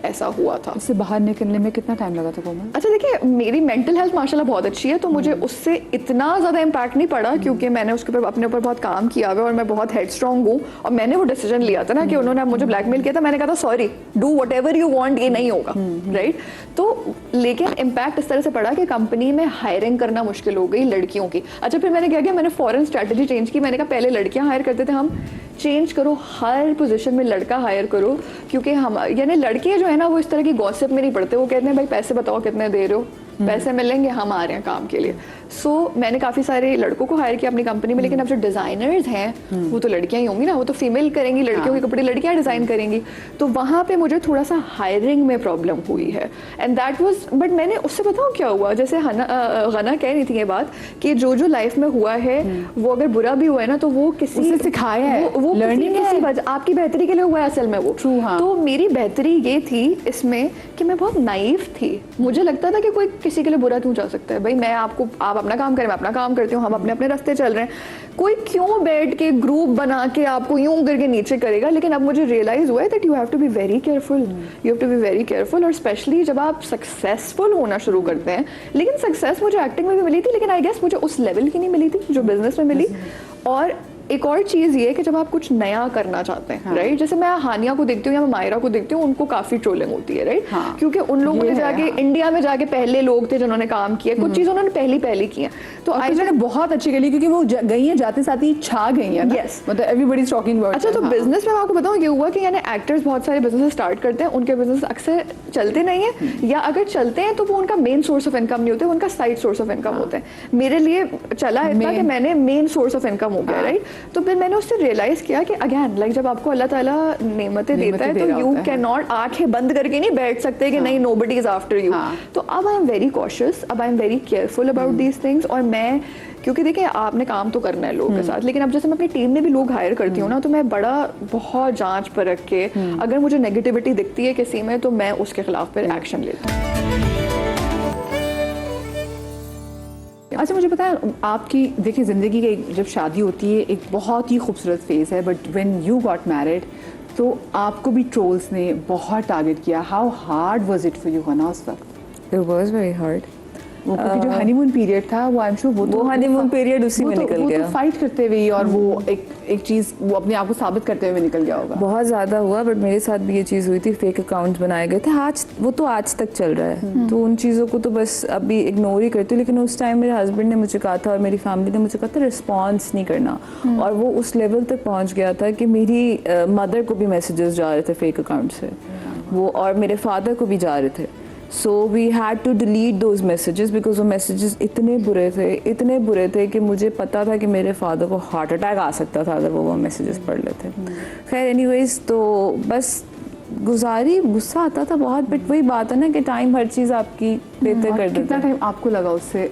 ऐसा हुआ था। इससे बाहर निकलने में कितना टाइम लगा था कोमल? अच्छा देखिए, मेरी मेंटल हेल्थ माशाल्लाह बहुत अच्छी है, तो मुझे उससे इतना ज़्यादा इम्पैक्ट नहीं पड़ा क्योंकि मैंने उसके ऊपर अपने ऊपर बहुत काम किया हुआ है और मैं बहुत हेड स्ट्रॉन्ग हूँ। और मैंने वो डिसीजन लिया था ना कि उन्होंने मुझे ब्लैकमेल किया था, मैंने कहा था sorry, do what ever you want, ये नहीं होगा, राइट? तो लेकिन इम्पैक्ट इस तरह से पड़ा कि कंपनी में हायरिंग करना मुश्किल हो गई लड़कियों की। अच्छा फिर मैंने क्या किया, मैंने फॉरेन स्ट्रैटेजी चेंज की। मैंने कहा पहले लड़कियां हायर करते थे, हम चेंज करो, हर पोजीशन में लड़का हायर करो, क्योंकि हम यानी लड़के जो है ना वो इस तरह की गॉसिप में नहीं पड़ते। वो कहते हैं भाई पैसे बताओ कितने दे रहे हो, पैसे मिलेंगे, हम आ रहे हैं काम के लिए। सो मैंने काफ़ी सारे लड़कों को हायर किया अपनी कंपनी में, लेकिन अब जो डिज़ाइनर्स हैं वो तो लड़कियां ही होंगी ना, वो तो फीमेल करेंगी, लड़कियों के कपड़े लड़कियां डिज़ाइन करेंगी। तो वहाँ पे मुझे थोड़ा सा हायरिंग में प्रॉब्लम हुई है एंड दैट वाज, बट मैंने उससे बताऊँ क्या हुआ, जैसे गना कह रही थी ये बात कि जो जो लाइफ में हुआ है वो अगर बुरा भी हुआ है ना तो वो किसी उससे सिखाया है, वो learning है। आपकी बेहतरी के लिए हुआ है असल में वो। True, हाँ। तो मेरी बेहतरी ये थी इसमें कि मैं बहुत नाइव थी। मुझे लगता था कि कोई किसी के लिए बुरा क्यों जा सकता है, भाई मैं आप अपना काम करें, मैं अपना काम करती हूँ, हम अपने अपने रास्ते चल रहे हैं, कोई क्यों बैठ के ग्रुप बना के आपको यूं करके नीचे करेगा। लेकिन अब मुझे रियलाइज हुआ है that you have to be very careful, you have to be very careful. और स्पेशली जब आप सक्सेसफुल होना शुरू करते हैं, लेकिन सक्सेस मुझे एक्टिंग में भी मिली थी, लेकिन आई गेस मुझे उस लेवल की नहीं मिली थी जो बिजनेस में मिली। और एक और चीज़ ये है कि जब आप कुछ नया करना चाहते हैं, राइट, जैसे मैं हानिया को देखती हूँ या मैं मायरा को देखती हूँ, उनको काफ़ी ट्रोलिंग होती है, राइट, हाँ। क्योंकि उन लोगों ये ने है, जाके हाँ। इंडिया में जाके पहले लोग थे जिन्होंने काम किया, कुछ चीज़ उन्होंने पहली की हैं, तो और कुछ उन्होंने बहुत अच्छी कर ली क्योंकि वो गई हैं जाते साथ ही छा गई हैं ना। Yes. मतलब एवरीबॉडी इज टॉकिंग अबाउट। अच्छा, तो बिजनेस में मैं आपको बताऊँ ये हुआ कि यानी एक्टर्स बहुत सारे बिजनेस स्टार्ट करते हैं, उनके बिजनेस अक्सर चलते नहीं है, या अगर चलते हैं तो वो उनका मेन सोर्स ऑफ इनकम नहीं होते, उनका साइड सोर्स ऑफ इनकम होते हैं। मेरे लिए चला इतना कि मैंने मेन सोर्स ऑफ इनकम हो गया, राइट। तो फिर मैंने उससे रियलाइज किया कि अगेन लाइक जब आपको अल्लाह ताला नेमतें देता है तो यू कैन नॉट आंखें बंद करके नहीं बैठ सकते कि नहीं नोबडी इज आफ्टर यू। तो अब आई एम वेरी कॉशियस, अब I am very careful about these things. और मैं, क्योंकि देखिए आपने काम तो करना है लोगों के साथ, लेकिन अब जैसे मैं अपनी टीम में भी लोग हायर करती हूँ ना, तो मैं बड़ा बहुत जांच परख के अगर मुझे नेगेटिविटी दिखती है किसी में तो मैं उसके खिलाफ फिर एक्शन लेती हूँ। अच्छा मुझे पता है आपकी, देखिए ज़िंदगी की जब शादी होती है एक बहुत ही खूबसूरत फेज़ है, but when you got married तो आपको भी ट्रोल्स ने बहुत टारगेट किया। How hard was it for you ना उस वक्त? It was very hard. वो क्योंकि जो हनीमून पीरियड था वो आई एम श्योर वो honeymoon period उसी में निकल वो गया। तो फाइट करते हुए और वो एक चीज़ वो अपने आप को साबित करते हुए निकल गया होगा। बहुत ज़्यादा हुआ, बट मेरे साथ भी ये चीज़ हुई थी, फेक अकाउंट्स बनाए गए थे। आज वो तो आज तक चल रहा है, तो उन चीज़ों को तो बस अभी इग्नोर ही करती हूँ। लेकिन उस टाइम मेरे हस्बैंड ने मुझे कहा था और मेरी फैमिली ने मुझे कहा था रिस्पॉन्स नहीं करना, और वो उस लेवल तक पहुँच गया था कि मेरी मदर को भी मैसेजेस जा रहे थे फेक अकाउंट से, वो और मेरे फादर को भी जा रहे थे। So we had to delete those messages because वो मैसेजेस इतने बुरे थे कि मुझे पता था कि मेरे फादर को हार्ट अटैक आ सकता था अगर वो मैसेजेस पढ़ लेते। खैर एनीवेज, तो बस गुजारी, गुस्सा आता था बहुत, बट वही बात है ना कि टाइम हर चीज़ आपकी बेहतर कर देता कितना है। टाइम आपको लगा उससे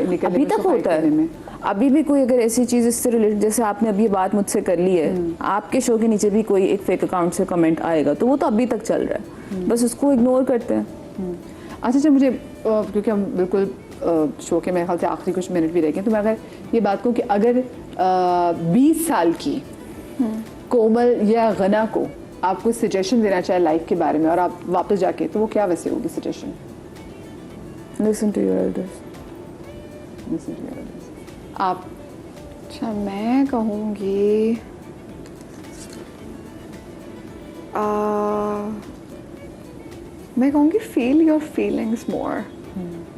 निकलने अभी में, तक उसको होता fight करने है, में? अभी भी कोई अगर ऐसी चीज़ इससे रिलेटेड, जैसे आपने अभी ये बात मुझसे कर ली है, आपके शो के नीचे भी कोई एक फेक अकाउंट से कमेंट आएगा तो वो तो अभी तक चल रहा है, बस उसको इग्नोर करते हैं। अच्छा मुझे क्योंकि हम बिल्कुल शो के मेरे ख्याल से आखिरी कुछ मिनट भी रह गए, तो मैं अगर ये बात कहूँ कि अगर 20 साल की कोमल या गना को आपको सजेशन देना चाहे लाइफ के बारे में और आप वापस जाके, तो वो क्या वैसे होगी suggestion? Listen to your elders. आप? अच्छा, मैं कहूँगी फील योर फीलिंग्स मोर।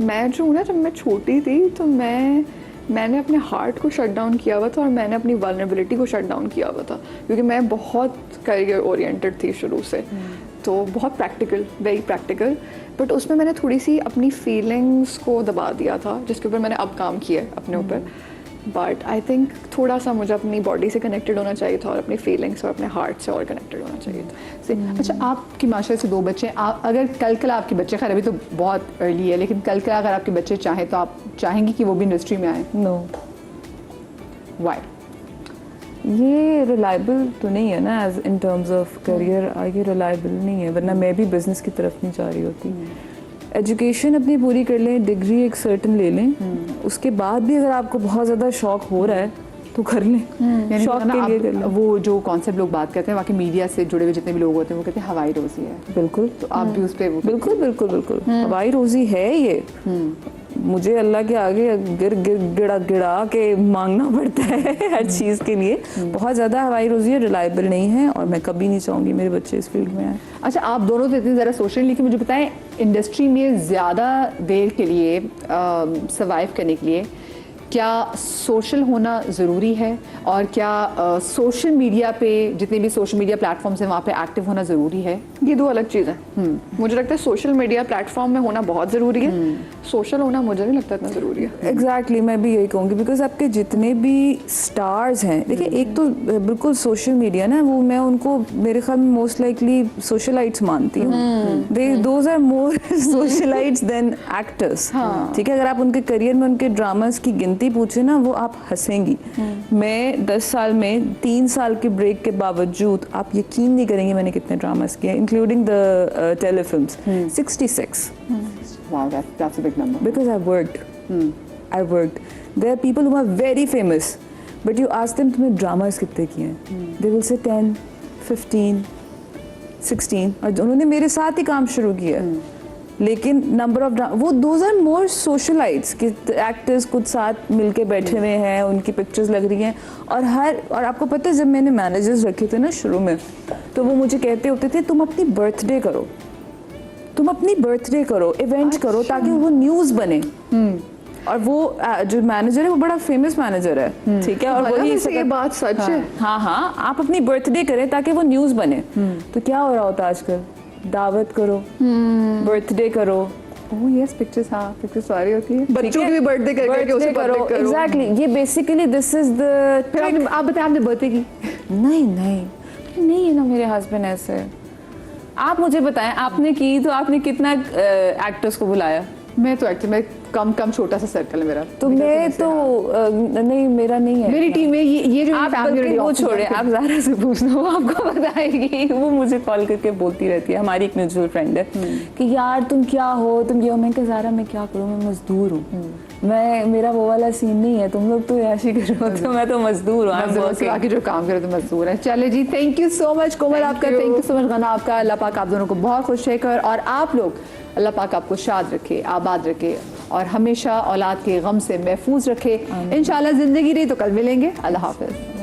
मैं जो हूँ ना, जब मैं छोटी थी तो मैंने अपने हार्ट को शट डाउन किया हुआ था और मैंने अपनी वल्नरेबिलिटी को शट डाउन किया हुआ था, क्योंकि मैं बहुत करियर ओरिएंटेड थी शुरू से, तो बहुत प्रैक्टिकल, वेरी प्रैक्टिकल, बट उसमें मैंने थोड़ी सी अपनी फीलिंग्स को दबा दिया था, जिसके ऊपर मैंने अब काम किया है अपने ऊपर। बट आई थिंक थोड़ा सा मुझे अपनी बॉडी से कनेक्टेड होना चाहिए था और अपनी फीलिंग्स और अपने हार्ट से और कनेक्टेड होना चाहिए था। अच्छा, आपकी माशाल्लाह से 2 बच्चे हैं, अगर कल आपके बच्चे, खैर अभी तो बहुत अर्ली है, लेकिन कल अगर आपके बच्चे चाहें तो आप चाहेंगी कि वो भी इंडस्ट्री में आए? नो। वाई? ये रिलायबल तो नहीं है ना, as in terms of career ये रिलायबल नहीं है, वरना मैं भी बिजनेस की तरफ नहीं जा रही होती। एजुकेशन अपनी पूरी कर लें, डिग्री एक सर्टन ले लें, उसके बाद भी अगर आपको बहुत ज़्यादा शौक हो रहा है तो कर लें, यानी शौक कि ना के लिए आप कर लें। वो जो कॉन्सेप्ट लोग बात करते हैं बाकी मीडिया से जुड़े हुए जितने भी लोग होते हैं वो कहते हैं हवाई रोजी है, बिल्कुल, तो आप भी उस पर वो बिल्कुल हवाई रोजी है ये। मुझे अल्लाह के आगे गिड़ा के मांगना पड़ता है हर चीज़ के लिए। बहुत ज़्यादा हवाई रोजी है, रिलायबल नहीं है, और मैं कभी नहीं चाहूँगी मेरे बच्चे इस फील्ड में आए। अच्छा, आप दोनों तो इतनी ज़रा सोच रहे हैं, लेकिन मुझे बताएं इंडस्ट्री में ज़्यादा देर के लिए सर्वाइव करने के लिए क्या सोशल होना ज़रूरी है, और क्या सोशल मीडिया पे जितने भी सोशल मीडिया प्लेटफॉर्म्स हैं वहाँ पे एक्टिव होना ज़रूरी है? ये 2 अलग चीज़ है। मुझे लगता है सोशल मीडिया प्लेटफॉर्म में होना बहुत ज़रूरी है, सोशल होना मुझे नहीं लगता इतना ज़रूरी है। एग्जैक्टली, मैं भी यही कहूँगी, बिकॉज आपके जितने भी स्टार्स हैं, देखिए एक तो बिल्कुल सोशल मीडिया ना, वो मैं उनको मेरे ख्याल में मोस्ट लाइकली सोशलाइट्स मानती हूँ। Those are more socialites than actors. ठीक है, अगर आप उनके करियर में उनके ड्रामास की गिनती पूछे ना, वो आप हंसेंगी। मैं 10 साल में 3 साल के ब्रेक के बावजूद आप यकीन नहीं करेंगे मैंने कितने ड्रामास किए, including the telefilms. 66। Wow, that's a big number. Because I've worked. I've worked. There are people who are very famous, but you ask them तुमने ड्रामास कितने किए हैं, they will say 10, 15, 16, और उन्होंने मेरे साथ ही काम शुरू किया। लेकिन नंबर ऑफ वो दोज आर मोर सोशलाइट्स कि एक्टर्स कुछ साथ मिलके बैठे हुए हैं, उनकी पिक्चर्स लग रही हैं। और आपको पता है जब मैंने मैनेजर्स रखे थे ना शुरू में, तो वो मुझे कहते होते थे तुम अपनी बर्थडे करो, तुम अपनी बर्थडे करो, इवेंट करो, ताकि वो न्यूज़ बने। और वो जो मैनेजर है वो बड़ा फेमस मैनेजर है, ठीक है, और वही ये बात सच है। हाँ हाँ, आप अपनी बर्थडे करें ताकि वो न्यूज़ बने। तो क्या हो रहा होता है आजकल, दावत करो, बर्थडे करो। ओह यस, पिक्चर्स, हाँ पिक्चर्स सारी होती है। बच्चों की भी बर्थडे करके उसे करो, एग्जैक्टली। ये बेसिकली दिस इज द। फिर आप बताएं आपने बर्थडे की? नहीं है ना मेरे हस्बैंड ऐसे। आप मुझे बताएं, आपने की तो आपने कितना एक्टर्स को बुलाया? मैं तो एक्चुअली मैं कम छोटा सा सर्कल है मेरा। तो मैं तो नहीं, मेरा नहीं है। मेरी टीम में ये जो आप बल्कि वो छोड़े, आप ज़ारा से पूछ लो, वो आपको बताएगी। वो मुझे कॉल करके बोलती रहती है, हमारी एक म्यूचुअल फ्रेंड है, कि यार तुम क्या हो, तुम ये हो। मैं कहा ज़ारा मैं क्या करूँ, मैं मजदूर हूँ, मेरा वो वाला सीन नहीं है, तुम लोग तो याशी करो, तो मैं तो मजदूर हूँ। बाकी जो काम करे तो मजदूर है। चले जी, थैंक यू सो मच कोमल आपका, थैंक यू सो मच गना आपका। अल्लाह पाक आप दोनों को बहुत खुश रखे, और आप लोग अल्लाह पाक आपको शाद रखे, आबाद रखे, और हमेशा औलाद के गम से महफूज रखे। इंशाल्लाह जिंदगी रही तो कल मिलेंगे। अल्लाह हाफिज।